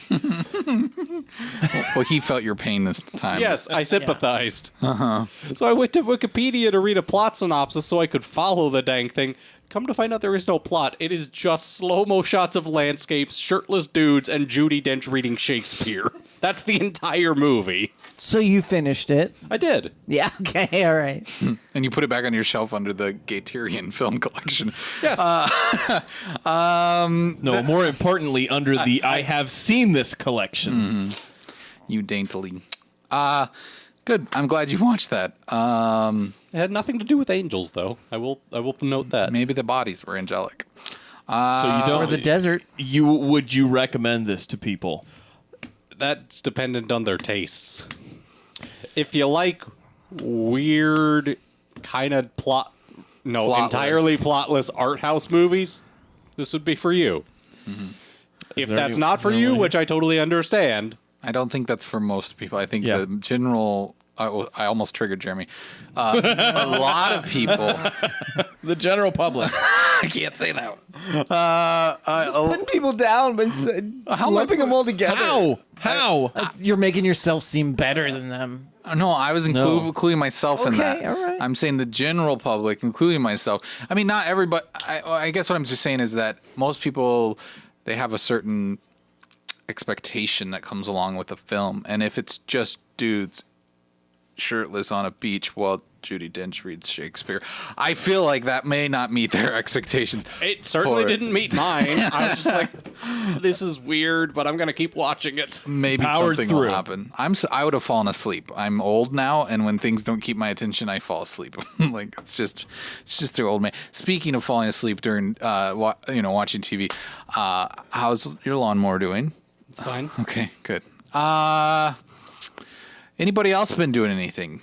Well, he felt your pain this time. Yes, I sympathized. So I went to Wikipedia to read a plot synopsis so I could follow the dang thing. Come to find out there is no plot. It is just slow-mo shots of landscapes, shirtless dudes, and Judi Dench reading Shakespeare. That's the entire movie. So you finished it. I did. Yeah, okay, all right. And you put it back on your shelf under the Gaterian film collection. Yes. No, more importantly, under the I have seen this collection. You daintily. Good. I'm glad you watched that. It had nothing to do with angels, though. I will note that. Maybe the bodies were angelic. So you don't. Or the desert. Would you recommend this to people? That's dependent on their tastes. If you like weird, kind of entirely plotless art house movies, this would be for you. If that's not for you, which I totally understand. I don't think that's for most people. I think Yeah. the general... I almost triggered Jeremy. A lot of people... The general public. I can't say that. Putting people down, but lumping them all together. How? You're making yourself seem better than them. No, I was including myself in that. Okay, all right. I'm saying the general public, including myself. I mean, not everybody. I guess what I'm just saying is that most people, they have a certain expectation that comes along with a film. And if it's just dudes shirtless on a beach while Judi Dench reads Shakespeare, I feel like that may not meet their expectations. It certainly didn't meet mine. I was just like, this is weird, but I'm going to keep watching it. Maybe Powered something through. will happen. I would have fallen asleep. I'm old now, and when things don't keep my attention, I fall asleep. Like it's just the old man. Speaking of falling asleep during watching TV, how's your lawnmower doing? It's fine. Okay, good. Anybody else been doing anything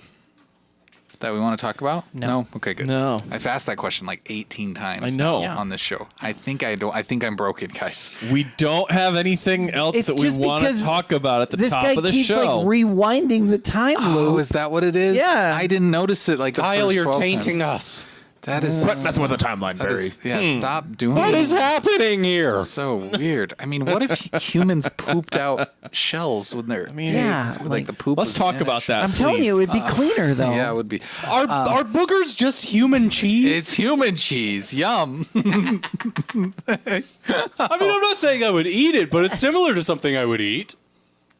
that we want to talk about? No. Okay, good. No. I've asked that question like 18 times. I know. now Yeah. on this show. I think I'm broken, guys. We don't have anything else It's that we just want to because talk about at the This top guy of the keeps show. like rewinding the time Oh, loop. is that what it is? Yeah. I didn't notice it. Like the Kyle, first you're 12 tainting times. us. That is. That's what the timeline that is- buried. yeah. Stop doing. What that. is happening here? So weird. I mean, what if humans pooped out shells when they're Yeah, eggs, with, like- the poop? Let's was talk vanished? about that. I'm telling you, it would be cleaner though. Yeah, it would be. Are boogers just human cheese? It's human cheese. Yum. I mean, I'm not saying I would eat it, but it's similar to something I would eat.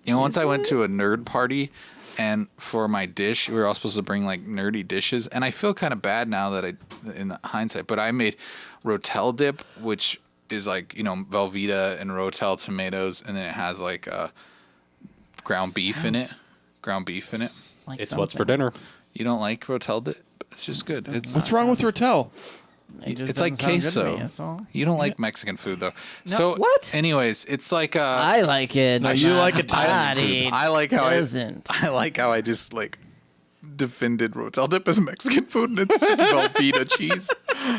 You know, once I went to a nerd party, and for my dish, we were all supposed to bring like nerdy dishes, and I feel kind of bad now that in hindsight, but I made Rotel Dip, which is like, Velveeta and Rotel tomatoes, and then it has like ground beef in it. Like It's what's for something. dinner. You don't like Rotel Dip? It's just good. What's wrong with Rotel? It just It's like doesn't sound good to queso. me, that's all. You don't like Mexican food though. No, So what? anyways, it's like I like it. No, you like Italian Italian food. I like how doesn't. I like how I just like defended Rotel Dip as Mexican food, and it's just Velveeta cheese.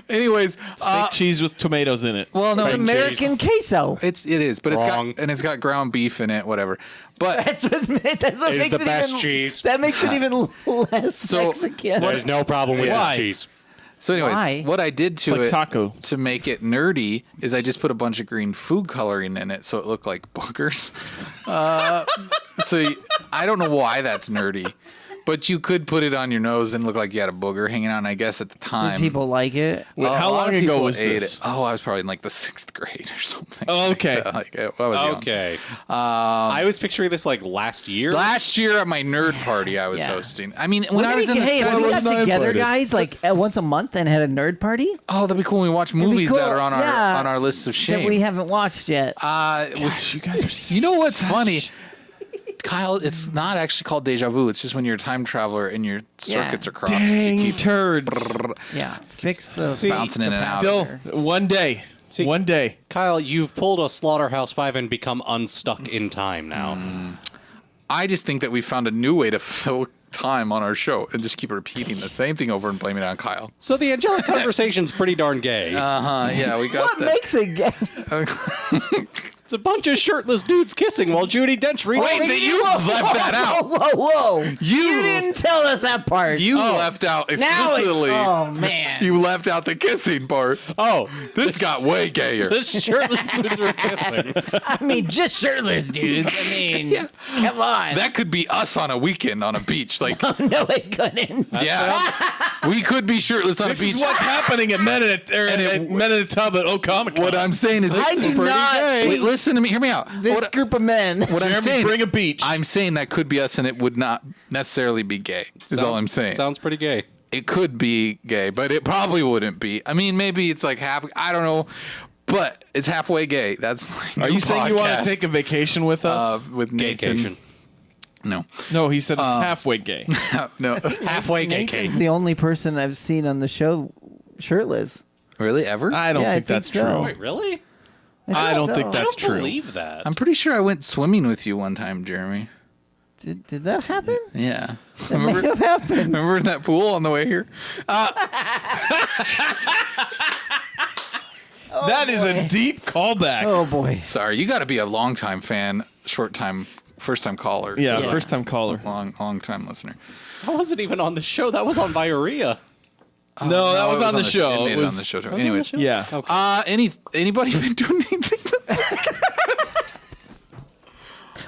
Anyways, Fake cheese with tomatoes in it. well, no, It's American queso. it is, but Wrong. it's got ground beef in it, whatever. But That's what makes the it best even, cheese. That makes it even less So, Mexican. There's no problem with Why? this cheese. so, anyways, Why? what I did to It's like it taco. to make it nerdy is I just put a bunch of green food coloring in it, so it looked like boogers. I don't know why that's nerdy. But you could put it on your nose and look like you had a booger hanging out. And I guess at the time, Did people like it? Wait, how a lot long of ago people was ate this? it. Oh, I was probably in like the 6th grade or something. Oh, okay. Like, I was young. Okay. I was picturing this like last year. Last year at my nerd party I was Yeah. hosting. I mean, when I was in the hey, if we got wasn't together, invited. guys, like once a month and had a nerd party oh, that'd be cool when we watch be movies cool. that are on Yeah. our list of shame. that we haven't watched yet. Gosh, you guys are You know what's funny? Kyle, it's not actually called deja vu. It's just when you're a time traveler and your circuits are crossed. Dang You keep turds. Yeah, fix the bouncing in and out. Still, one day. One day. Kyle, you've pulled a Slaughterhouse 5 and become unstuck in time now. I just think that we found a new way to fill time on our show and just keep repeating the same thing over and blaming it on Kyle. So the angelic conversation's pretty darn gay. Yeah, we got What that. makes it gay? It's a bunch of shirtless dudes kissing while Judi Dench reads. You left that out. Whoa! You didn't tell us that part. You left out explicitly. Oh man! You left out the kissing part. Oh, This got way gayer. the shirtless dudes were kissing. I mean, just shirtless dudes. I mean, come on. That could be us on a weekend on a beach. Like, No, it couldn't. we could be shirtless on This a beach. is what's happening at Men in a Tub at Comic-Con. What I'm saying is, I do not Wait, think listen to me. Hear me out. this What- group of men. What I'm Jeremy, saying, bring a beach. I'm saying that could be us, and it would not necessarily be gay. Is all I'm saying. Sounds pretty gay. It could be gay, but it probably wouldn't be. I mean, maybe it's like half. I don't know, but it's halfway gay. That's my Are new you saying you want podcast, to take a vacation with us? with Nathan? Gaycation. No, No, he said it's halfway gay. no. Halfway gay. Nathan's the only person I've seen on the show shirtless. Really, ever? I don't Yeah, I think that's think so. true. Wait, really? I don't so. think I that's don't true. believe that. I'm pretty sure I went swimming with you one time, Jeremy. Did that happen? Yeah. That may have happened. Remember in that pool on the way here? That is a deep callback. Oh boy. Sorry, you got to be a long time fan, first time caller. Yeah, too. first time caller. long time listener. I wasn't even on the show. That was on Diarrhea. No, that No, was it on the show. It made It it was on the show too. Anyways, Yeah. anybody been doing anything?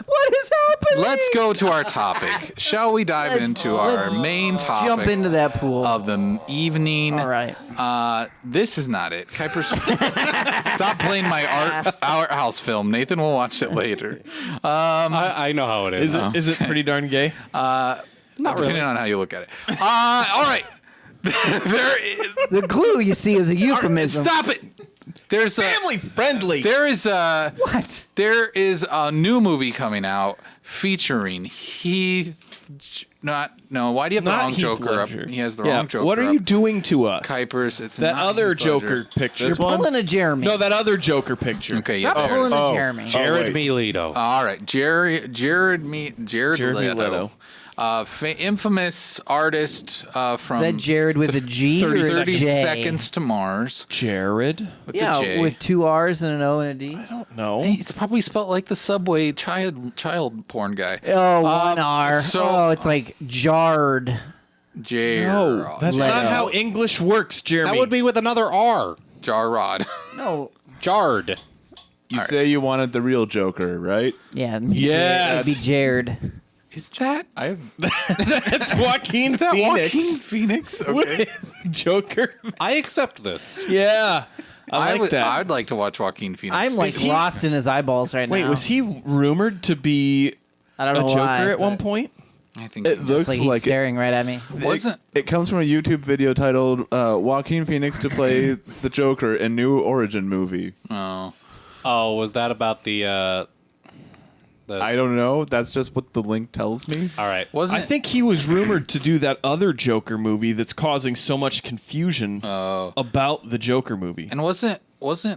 What is happening? Let's go to our topic. Shall we dive into our let's main topic jump into that pool. of the evening? All right. This is not it. Kuiper, stop playing my art house film. Nathan will watch it later. I know how it is. Is it pretty darn gay? Not depending on how you look at it. All right. The glue, you see, is a euphemism. Stop it. There's a Family friendly. there is a What? there is a new movie coming out featuring Heath. Why do you have the Not wrong Heath Joker Ledger. up? He has the Yeah, wrong Joker. what are up. you doing to us? Kuipers? It's That not other Heath Ledger. Joker picture. You're pulling a Jeremy. No, that other Joker picture. Okay, Stop yeah. there it pulling is. a Jeremy. Jared Milito. All right, Jared Jared Leto. Leto. Infamous artist from Is that Jared with a G or a 30 J? Seconds to Mars. Jared? With the Yeah, J. with 2 R's and an O and a D. No. It's probably spelled like the Subway child porn guy. Oh, one R. so- It's like jarred. Jared. No, that's Leto. not how English works, Jeremy. That would be with another R. Jarrod. No. Jarred. You say you wanted the real Joker, right? Yeah. Yes. It'd be Jared. Is that That's Joaquin that Phoenix. Joaquin Phoenix? Okay. Joker. I accept this. Yeah. I like that. I'd like to watch Joaquin Phoenix. I'm like he- lost in his eyeballs right Wait, now. was he rumored to be I don't a know Joker why, at one but point? I think It so. looks It's like he's like staring right at me. wasn't. It comes from a YouTube video titled "Joaquin Phoenix to play the Joker in new origin movie." Oh. Oh, was that about the I don't know. That's just what the link tells me. All right. Wasn't I think he was rumored to do that other Joker movie that's causing so much confusion about the Joker movie. and wasn't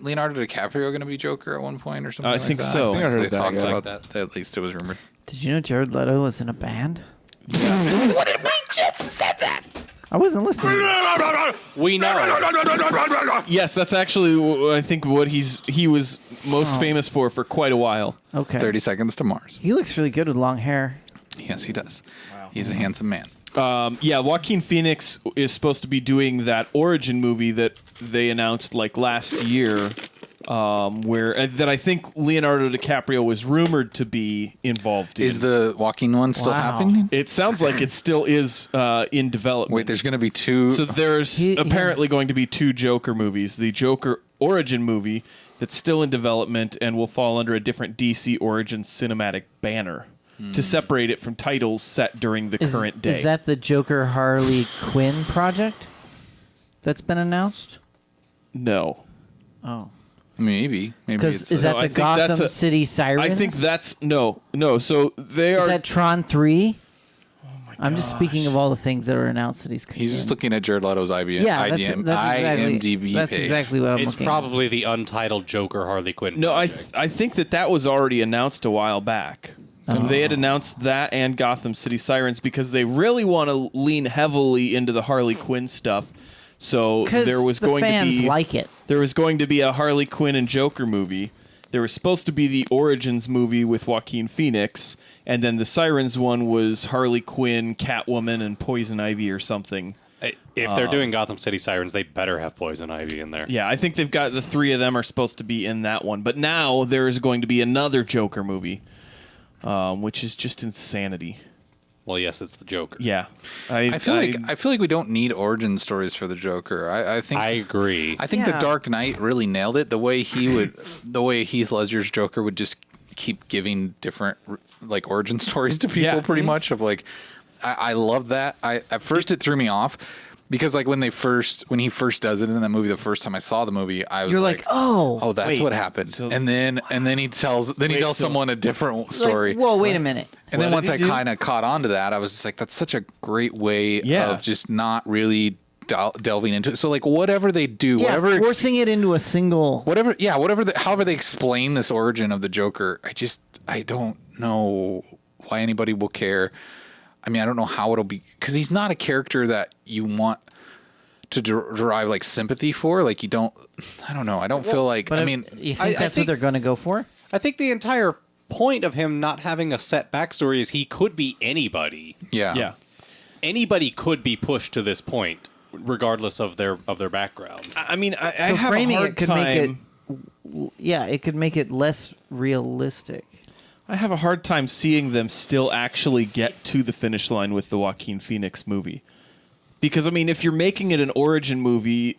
Leonardo DiCaprio going to be Joker at one point or something? I like think that? so. I I think I heard they that, talked yeah. about Like that. At least it was rumored. Did you know Jared Leto was in a band? I wasn't listening. We know. Yes, that's actually I think what he was most famous for quite a while. Okay. 30 Seconds to Mars. He looks really good with long hair. Yes, he does. Wow. He's a handsome man. Yeah, Joaquin Phoenix is supposed to be doing that origin movie that they announced like last year, where that I think Leonardo DiCaprio was rumored to be involved in. Is the Joaquin one still Wow. happening? It sounds like it still is in development. Wait, there's going to be two. So there's apparently going to be 2 Joker movies. The Joker origin movie that's still in development and will fall under a different DC Origins cinematic banner to separate it from titles set during the current day. Is that the Joker Harley Quinn project that's been announced? No. Oh. maybe Because it's is that No, I the think that's Gotham a- Sity Sirens? I think that's no. So they Is are. that Tron 3? I'm just speaking of all the things that were announced that he's He's just looking at Jared Leto's IMDb exactly, that's page. exactly what I'm It's looking probably the untitled Joker Harley Quinn. No, I project. think that was already announced a while back. They had announced that and Gotham City Sirens because they really want to lean heavily into the Harley Quinn stuff. So Because there was the going fans to be like it. there was going to be a Harley Quinn and Joker movie, There was supposed to be the Origins movie with Joaquin Phoenix, and then the Sirens one was Harley Quinn, Catwoman, and Poison Ivy or something. If they're doing Gotham City Sirens, they better have Poison Ivy in there. Yeah, I think they've got the three of them are supposed to be in that one. But now there is going to be another Joker movie, which is just insanity. Well, yes, it's the Joker. Yeah, I feel like we don't need origin stories for the Joker. I agree. I think Yeah. the Dark Knight really nailed it. The way Heath Ledger's Joker would just keep giving different like origin stories to people, Yeah. pretty much. Of like, I love that. At first it threw me off. Because like when he first does it in that movie, the first time I saw the movie, I was You're like, oh, that's wait, what happened. so- and then he tells someone a different story. Like, whoa, wait a minute. And then What once did I he do? kind of caught on to that, I was just like, that's such a great way Yeah. of just not really delving into it. So like whatever they do, Yeah, whatever forcing it into a single. however they explain this origin of the Joker, I don't know why anybody will care. I mean, I don't know how it'll be, because he's not a character that you want to derive like sympathy for. Like I don't know. I don't feel like, But I mean, you think that's what they're going to go for? I think the entire point of him not having a set backstory is he could be anybody. yeah. Anybody could be pushed to this point, regardless of their background. I mean, I So have framing a hard it could time. it could make it less realistic. I have a hard time seeing them still actually get to the finish line with the Joaquin Phoenix movie. Because, I mean, if you're making it an origin movie,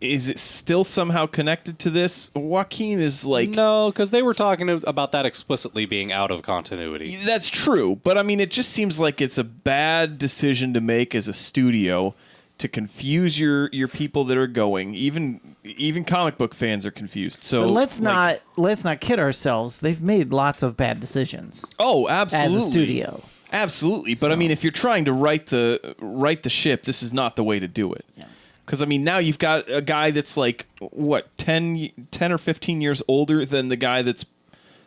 is it still somehow connected to this? Joaquin is like... No, because they were talking about that explicitly being out of continuity. That's true. But, I mean, it just seems like it's a bad decision to make as a studio to confuse your people that are going. Even comic book fans are confused. So But let's not kid ourselves. They've made lots of bad decisions Oh, absolutely. as a studio. Absolutely, but I mean, if you're trying to right the ship, this is not the way to do it. Because I mean, now you've got a guy that's like what 10 or 15 years older than the guy that's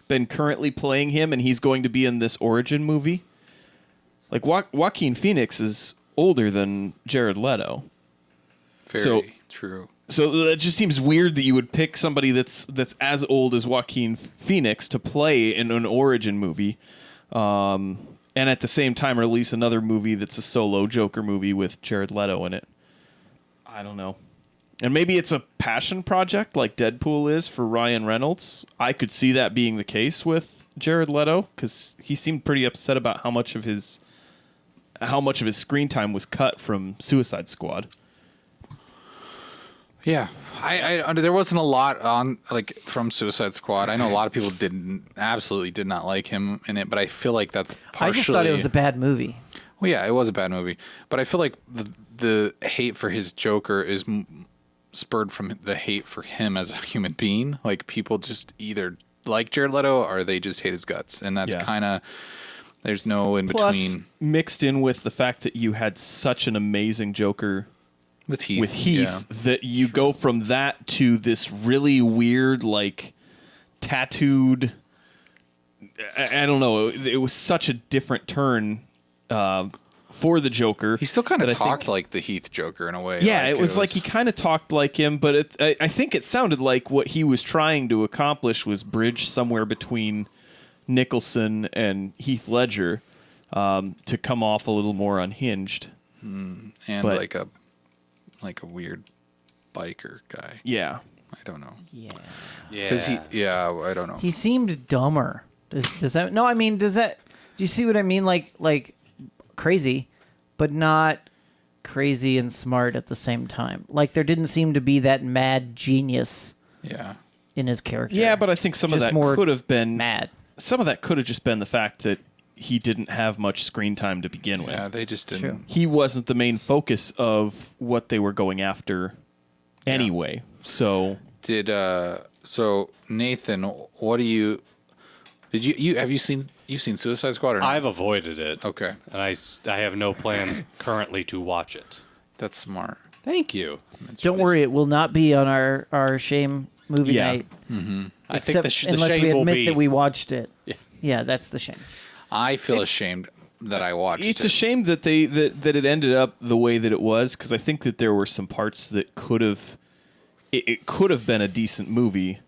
been currently playing him, and he's going to be in this origin movie. Like Joaquin Phoenix is older than Jared Leto. very true. So it just seems weird that you would pick somebody that's as old as Joaquin Phoenix to play in an origin movie. And at the same time release another movie that's a solo Joker movie with Jared Leto in it. I don't know. And maybe it's a passion project like Deadpool is for Ryan Reynolds. I could see that being the case with Jared Leto because he seemed pretty upset about how much of his screen time was cut from Suicide Squad. Yeah, I there wasn't a lot on like from Suicide Squad. I know a lot of people absolutely did not like him in it, but I feel like that's partially. I just thought it was a bad movie. Well, yeah, it was a bad movie, but I feel like the hate for his Joker is spurred from the hate for him as a human being. Like people just either like Jared Leto or they just hate his guts, and that's kind of there's no in Plus, between. mixed in with the fact that you had such an amazing Joker With Heath, yeah. that you go from that to this really weird, like, tattooed... I don't know. It was such a different turn for the Joker. He still kind of that I talked think- like the Heath Joker in a way. Yeah, it was like he kind of talked like him, but I think it sounded like what he was trying to accomplish was bridge somewhere between Nicholson and Heath Ledger to come off a little more unhinged. and but- like a weird biker guy. Yeah. I don't know. Yeah. Because I don't know. He seemed dumber. Does that? No, I mean, does that? Do you see what I mean? Like crazy, but not crazy and smart at the same time. Like there didn't seem to be that mad genius Yeah. in his character. Yeah, but I think some of Just that more could have been mad. Some of that could have just been the fact that he didn't have much screen time to begin with. Yeah, they just didn't. True. He wasn't the main focus of what they were going after anyway. So So Nathan, what do you have you seen Suicide Squad or not? I've avoided it. Okay. And I have no plans currently to watch it. That's smart. Thank you. Don't worry, it will not be on our shame movie Yeah. night. I think the unless shame we will admit be that we watched it. Yeah, that's the shame. I feel ashamed that I watched it's it. a shame that that it ended up the way that it was, because I think that there were some parts that could have it could have been a decent movie.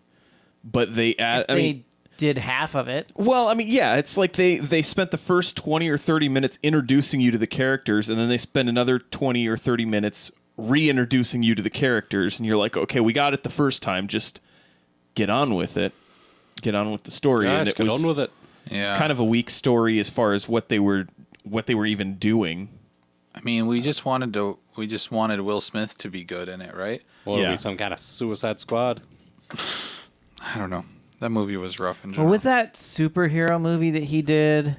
but they add. They did half of it. Well, I mean, yeah, it's like they spent the first 20 or 30 minutes introducing you to the characters, and then they spend another 20 or 30 minutes reintroducing you to the characters, and you're like, okay, we got it the first time, just get on with it. Get on with the story. Yeah, and just get on with it. Yeah. It's kind of a weak story as far as what they were even doing. I mean, we just wanted Will Smith to be good in it, right? Or it'll Yeah. be some kind of Suicide Squad. I don't know. That movie was rough in What general. was that superhero movie that he did?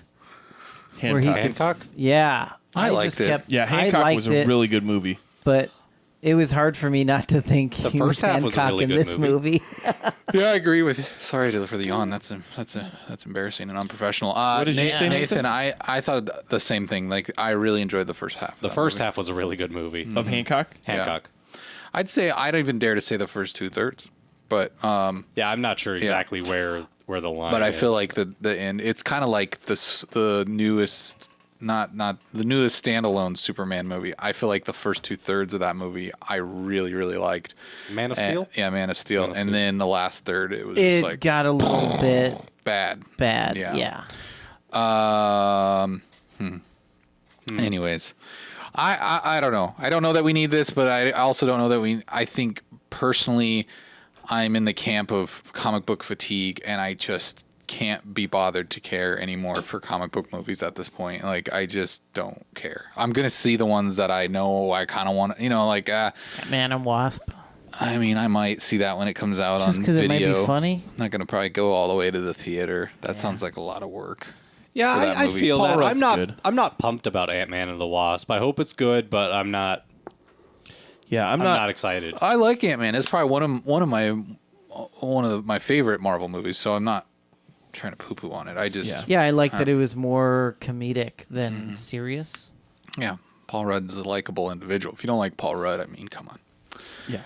Where he Hancock. Hancock? Yeah. I liked just it. Yeah, I Hancock liked was a it, really good movie. but it was hard for me not to think he was first half was a Hancock really in good this movie. Yeah, I agree with you. Sorry for the yawn. That's embarrassing and unprofessional. What did you say, Nathan? I thought the same thing. Like, I really enjoyed the first half. The first half was a really good movie. Of Hancock? Hancock. I'd say I don't even dare to say the first 2/3, but Yeah, I'm not sure exactly where the line but I is. feel like the end. It's kind of like the newest. Not the newest standalone Superman movie. I feel like the first 2/3 of that movie I really, really liked. Man of Steel? Yeah, Man of Steel. Man of Steel. And then the last third, it was It just like got a little bit bad. bad. Yeah. Yeah. Anyways, I don't know. I don't know that we need this, but I also don't know that I think personally, I'm in the camp of comic book fatigue, and I just can't be bothered to care anymore for comic book movies at this point. Like, I just don't care. I'm gonna see the ones that I know I kind of want. Like Man and Wasp. I mean, I might see that when it comes out Just on because video. it might be funny. I'm not gonna probably go all the way to the theater. That sounds like a lot of work. Yeah, for that I movie. feel Paul that. Rudd's good. I'm not pumped about Ant-Man and the Wasp. I hope it's good, but I'm not Yeah, I'm I'm not not excited. I like Ant-Man. It's probably one of my favorite Marvel movies. So I'm not trying to poo-poo on it. I just Yeah. Yeah, I like that it was more comedic than serious. yeah. Paul Rudd's a likable individual. If you don't like Paul Rudd, I mean, come on.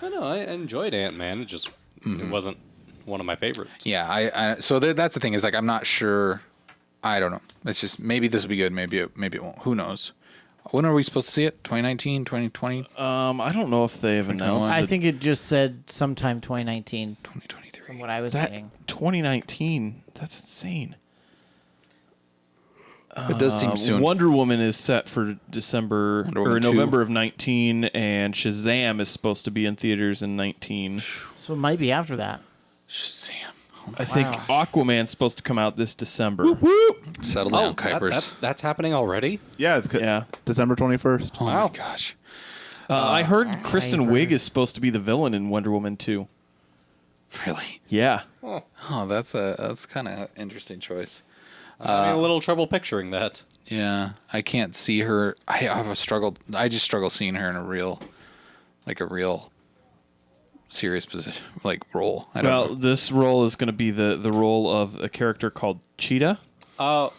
I know, I enjoyed Ant-Man. It just it wasn't one of my favorites. Yeah, so that's the thing is, like, I'm not sure. I don't know. It's just maybe this will be good. Maybe it won't. Who knows? When are we supposed to see it? 2019, 2020, I don't know if they have announced I it. think it just said sometime 2019 2023. from what I was that seeing. 2019. That's insane. It does seem soon. Wonder Woman is set for December Wonder or Woman 2. November of 19, and Shazam is supposed to be in theaters in 19. So it might be after that. Shazam. I think Aquaman's supposed to come out this December. Settle down, Kuipers. That's happening already? Yeah, it's Yeah. December 21st. Oh my gosh. I heard Kristen Kuipers. Wiig is supposed to be the villain in Wonder Woman 2. Really? Yeah. Oh, that's kind of an interesting choice. I'm having a little trouble picturing that. Yeah, I can't see her. I just struggle seeing her in a real serious position, like role. I don't Well, know. this role is going to be the role of a character called Cheetah. Oh,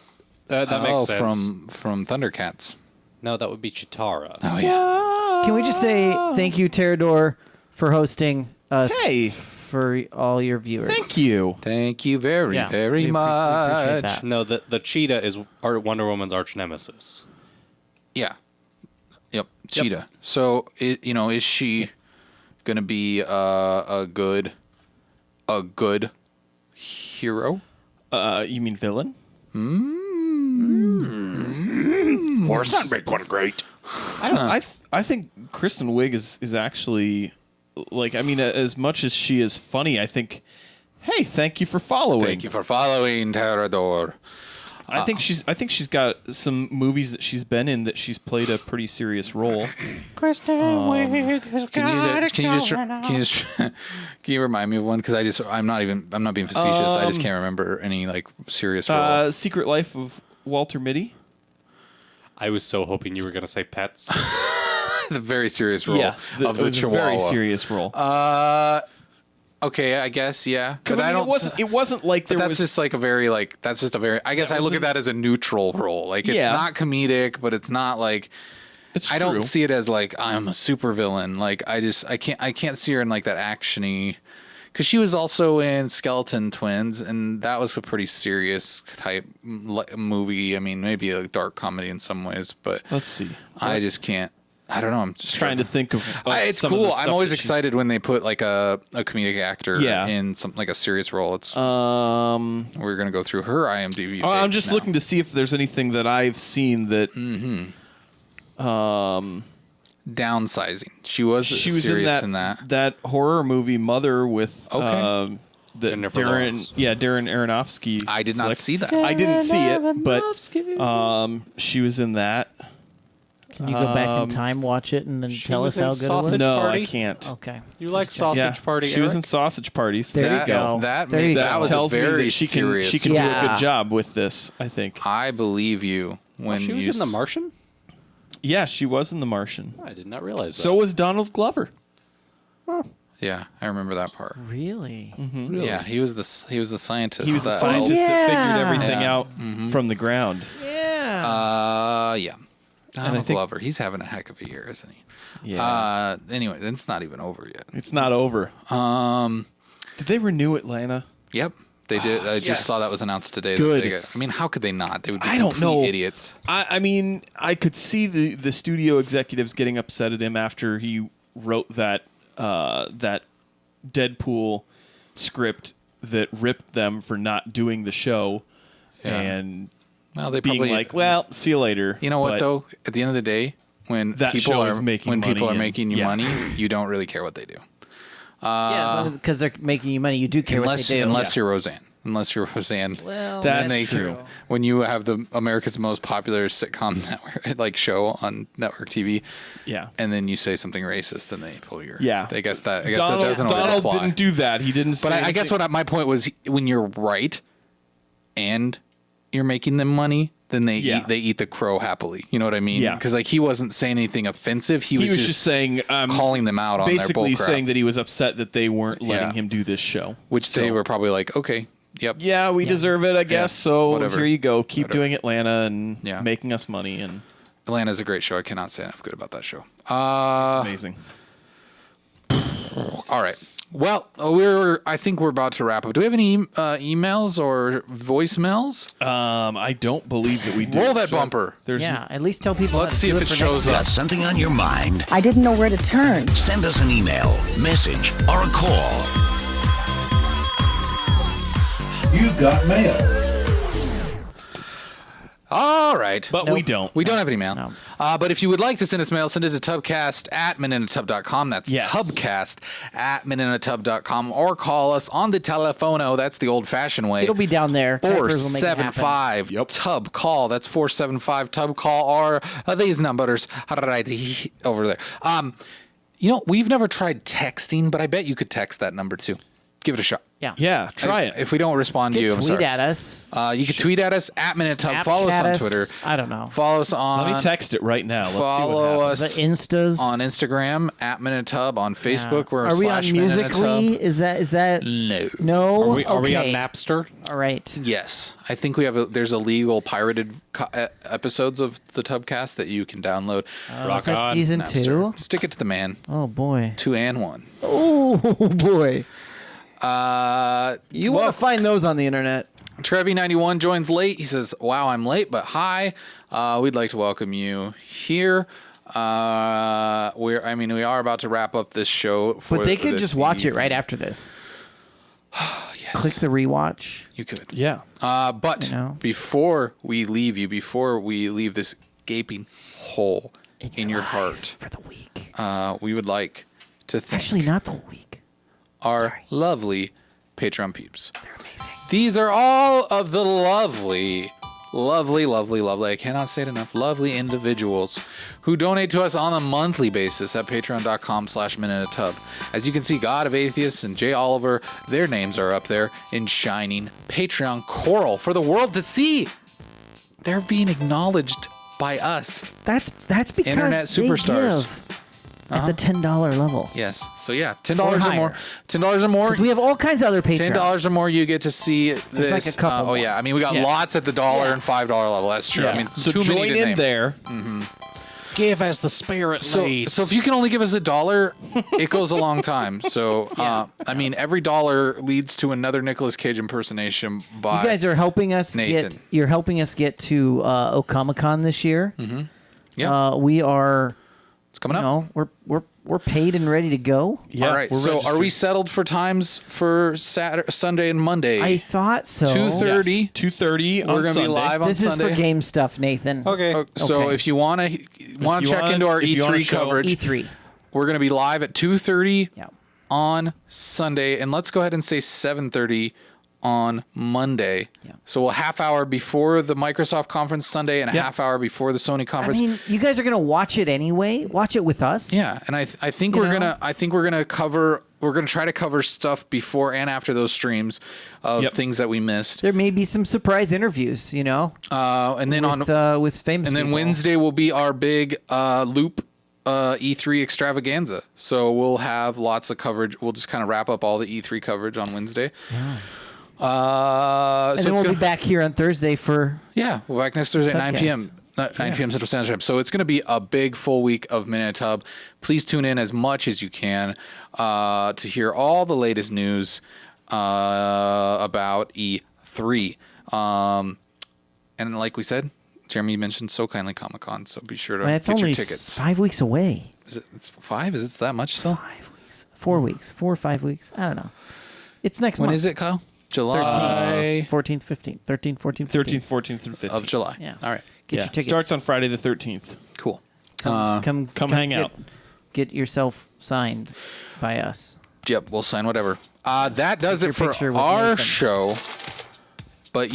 that makes sense. from Thundercats. No, that would be Chitara. Oh yeah. Can we just say thank you, Terador, for hosting us Hey. for all your viewers? Thank you. Thank you very Yeah, very we much. appreciate that. No, the cheetah is Wonder Woman's arch nemesis. Yeah. Yep. Cheetah. So is she gonna be a good hero? You mean villain? Or something quite great. I think Kristen Wiig is actually like, I mean, as much as she is funny, I think. Hey, thank you for following. Thank you for following, Terador. I think she's got some movies that she's been in that she's played a pretty serious role. Can you remind me of one? Because I'm not being facetious. I just can't remember any like serious role. Secret Life of Walter Mitty. I was so hoping you were going to say Pets. The very serious role Yeah, of the it was a Chihuahua. very serious role. Okay, I guess yeah. Because I don't. It wasn't like there But that's was. just like a very like. That's just a very. I guess I look at that as a neutral role. Like it's Yeah. not comedic, but it's not like. It's I don't true. see it as like I'm a supervillain. Like I can't see her in like that actiony. Because she was also in Skeleton Twins, and that was a pretty serious type movie. I mean, maybe a dark comedy in some ways, but Let's see. I just can't. I don't know. I'm just trying to think of. It's some of the cool. stuff I'm always that she's- excited when they put like a comedic actor Yeah. in something like a serious role. It's We're gonna go through her IMDb. I'm just now. looking to see if there's anything that I've seen that. Downsizing. She was serious in that. horror movie Mother with Okay. the Jennifer Darren Lawrence. Darren Aronofsky. I did not flick. see that. I didn't see it, but she was in that. Can you go back in time, watch it, and then tell was us how in good it Sausage was? No, Party? I can't. Okay. You like Just checking. Sausage Party? She was in Eric? Sausage Parties. There you That- go. That, There you that go. was tells a me very that she can serious. she can do a Yeah. good job with this. I think. I believe you when She was you in The Martian? Yeah, she was in The Martian. I did not realize that. So was Donald Glover. Yeah, I remember that part. Really? Yeah, he was the scientist. He was the that scientist that figured yeah. everything Yeah. out from the ground. Yeah. Yeah. I Donald think- Glover. He's having a heck of a year, isn't he? Yeah. Anyway, it's not even over yet. It's not over. Did they renew Atlanta? Yep. They did. I Yes. just saw that was announced today. Good. I mean, how could they not? They would be I don't complete know. idiots. I mean, I could see the studio executives getting upset at him after he wrote that that Deadpool script that ripped them for not doing the show, Yeah. and Well, they being probably like, "Well, see you later." You know what But though? At the end of the day, when That people show are is making when people money are and- making you yeah. money, you don't really care what they do. Yeah, because they're making you money. You do care what they do. Unless you're Roseanne. Unless you're Roseanne. well, That's Then they- true. When you have the America's most popular sitcom network like show on network TV, Yeah. and then you say something racist, then they pull your. Yeah. I guess that Donald, doesn't always Donald apply. didn't do that. He didn't. But say I guess anything. my point was when you're right, and you're making them money, then they eat the crow happily. You know what I mean? Yeah. Because like he wasn't saying anything offensive. He He was was just saying, calling them out on their basically bullcrap. saying that he was upset that they weren't letting Yeah. him do this show. Which they were probably like, okay, yep. Yeah, we deserve it, I guess. So whatever. here you go. Keep Whatever. doing Atlanta and Yeah. making us money, and Atlanta's a great show. I cannot say enough good about that show. amazing. All right. Well, I think we're about to wrap up. Do we have any emails or voicemails? I don't believe that we do. Roll that bumper. There's yeah, at least tell people. Let's how to see do if it for shows next up. Got something on your mind? I didn't know where to turn. Send us an email, message, or a call. You've got mail. All right. but we don't. We don't have any mail. No. But if you would like to send us mail, send it to TUBCAST@minuteinaTub.com. That's Yes. TUBCAST@minuteinaTub.com. Or call us on the telephono. That's the old-fashioned way. It'll be down there. Typers will make it happen. 475 Tub Call. That's 475 Tub Call. Or these numbers right over there. You know, we've never tried texting, but I bet you could text that number too. Give it a shot. Yeah. Yeah, try it. If we don't respond to you, I'm Tweet sorry. at us. You can tweet at us @MinuteTub. Follow us Snapchat on us. Twitter. I don't know. Follow us on. Let me text it right now. Let's Follow see what us The Instas. on Instagram @MinuteTub. On Facebook, we're Are we on /MinuteTub. Musically? Is that No. no? Are we on Okay. Napster? All right. Yes, I think we have. There's illegal pirated episodes of the Tubcast that you can download. Is that season Napster. 2? Stick it to the man. Oh boy. 2 and 1. Oh boy. You well, want to find those on the internet? Trevi91 joins late. He says, "Wow, I'm late, but hi. We'd like to welcome you here. We are about to wrap up this show. But they could this just watch it evening. right after this. Yes, Click the rewatch. you could. Yeah. But You know? before we leave you, before we leave this gaping hole in your life heart, for the week. we would like to thank Actually, not the whole week. our lovely Patreon peeps. They're amazing. These are all of the lovely, I cannot say it enough, lovely individuals who donate to us on a monthly basis at patreon.com/minuteinaTub. As you can see, God of Atheists and Jay Oliver, their names are up there in shining Patreon coral for the world to see. They're being acknowledged by us. That's because Internet they superstars. give at the $10 level. Yes. So yeah, $10 or higher. more. $10 or more. Because we have all kinds of other Patreons. $10 or more, you get to see this. like a couple oh more. yeah, I mean we got Yeah. lots at the $1 and $5 level. That's true. Yeah. I mean, So too many join to in name. there. Give as the spirit leads. So if you can only give us $1, it goes a long time. So I mean, every dollar leads to another Nicolas Cage impersonation by. You guys are helping us Nathan. get. You're helping us get to Okamicon this year. Yeah. We are It's coming up. No, we're paid and ready to go. Yeah, All right. we're So are registered. we settled for times for Saturday, Sunday, and Monday? I thought so. 2:30. Yes, 2:30 on We're gonna Sunday. be live on This is Sunday. for game stuff, Nathan. Okay. So Okay. if you want to check wanna- into our if you wanna E3 show- coverage, E3. we're going to be live at 2:30 Yeah. on Sunday, and let's go ahead and say 7:30 on Monday. Yeah. So a half hour before the Microsoft conference Sunday and a Yeah. half hour before the Sony I conference. mean, you guys are gonna watch it anyway. Watch it with us. Yeah, and I think You we're know? gonna try to cover stuff before and after those streams of Yep. things that we missed. There may be some surprise interviews. You know, And then with famous. and then people. Wednesday will be our big Loop E3 extravaganza. So we'll have lots of coverage. We'll just kind of wrap up all the E3 coverage on Wednesday. And So then it's we'll gonna, be back here on Thursday for. yeah, we're back next Thursday at 9 TUBCAST. p.m. 9 p.m. Central Standard Time. So it's going to be a big full week of Minute Tub. Please tune in as much as you can to hear all the latest news about E3. And like we said, Jeremy mentioned so kindly Comic-Con, so be sure to Man, it's get only your tickets. 5 weeks away. Is it? It's 5? Is it that much still? 5 weeks. 4 weeks. 4 or 5 weeks. I don't know. It's next When month. is it, Kyle? July 14th, 15th, 13th, 14th, 13th, 14th, and 15th. of July. Yeah. All right. Get Yeah. your tickets. Starts on Friday the 13th. Cool. Come hang out. Get yourself signed by us. Yep, we'll sign whatever. That does Take it your for picture with our Nathan. show. But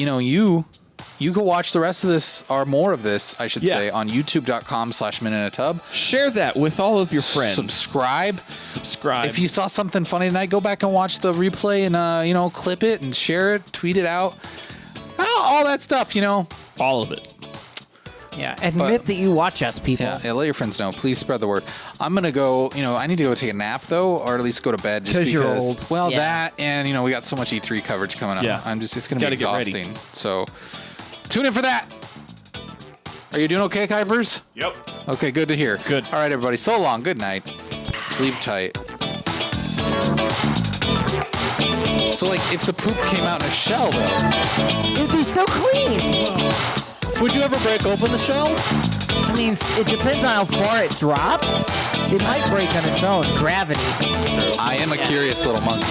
you can watch the rest of this or more of this, I should Yeah. say, on youtube.com/minuteatub. Share that with all of your friends. Subscribe. Subscribe. If you saw something funny tonight, go back and watch the replay and clip it and share it, tweet it out. All that stuff, all of it. Yeah. Admit that you watch us, people. Yeah, let your friends know. Please spread the word. I'm gonna go. I need to go take a nap though, or at least go to bed. Just 'Cause because you're old. Well, Yeah. that and we got so much E3 coverage coming up. Yeah. It's gonna be Gotta get ready. exhausting. So tune in for that. Are you doing okay, Kuipers? Yep. Okay, good to hear. Good. All right, everybody. So long. Good night. Sleep tight. So, if the poop came out in a shell, though, It'd be so clean. would you ever break open the shell? I mean, it depends on how far it dropped. It might break on its own. Gravity. I am a curious little monkey.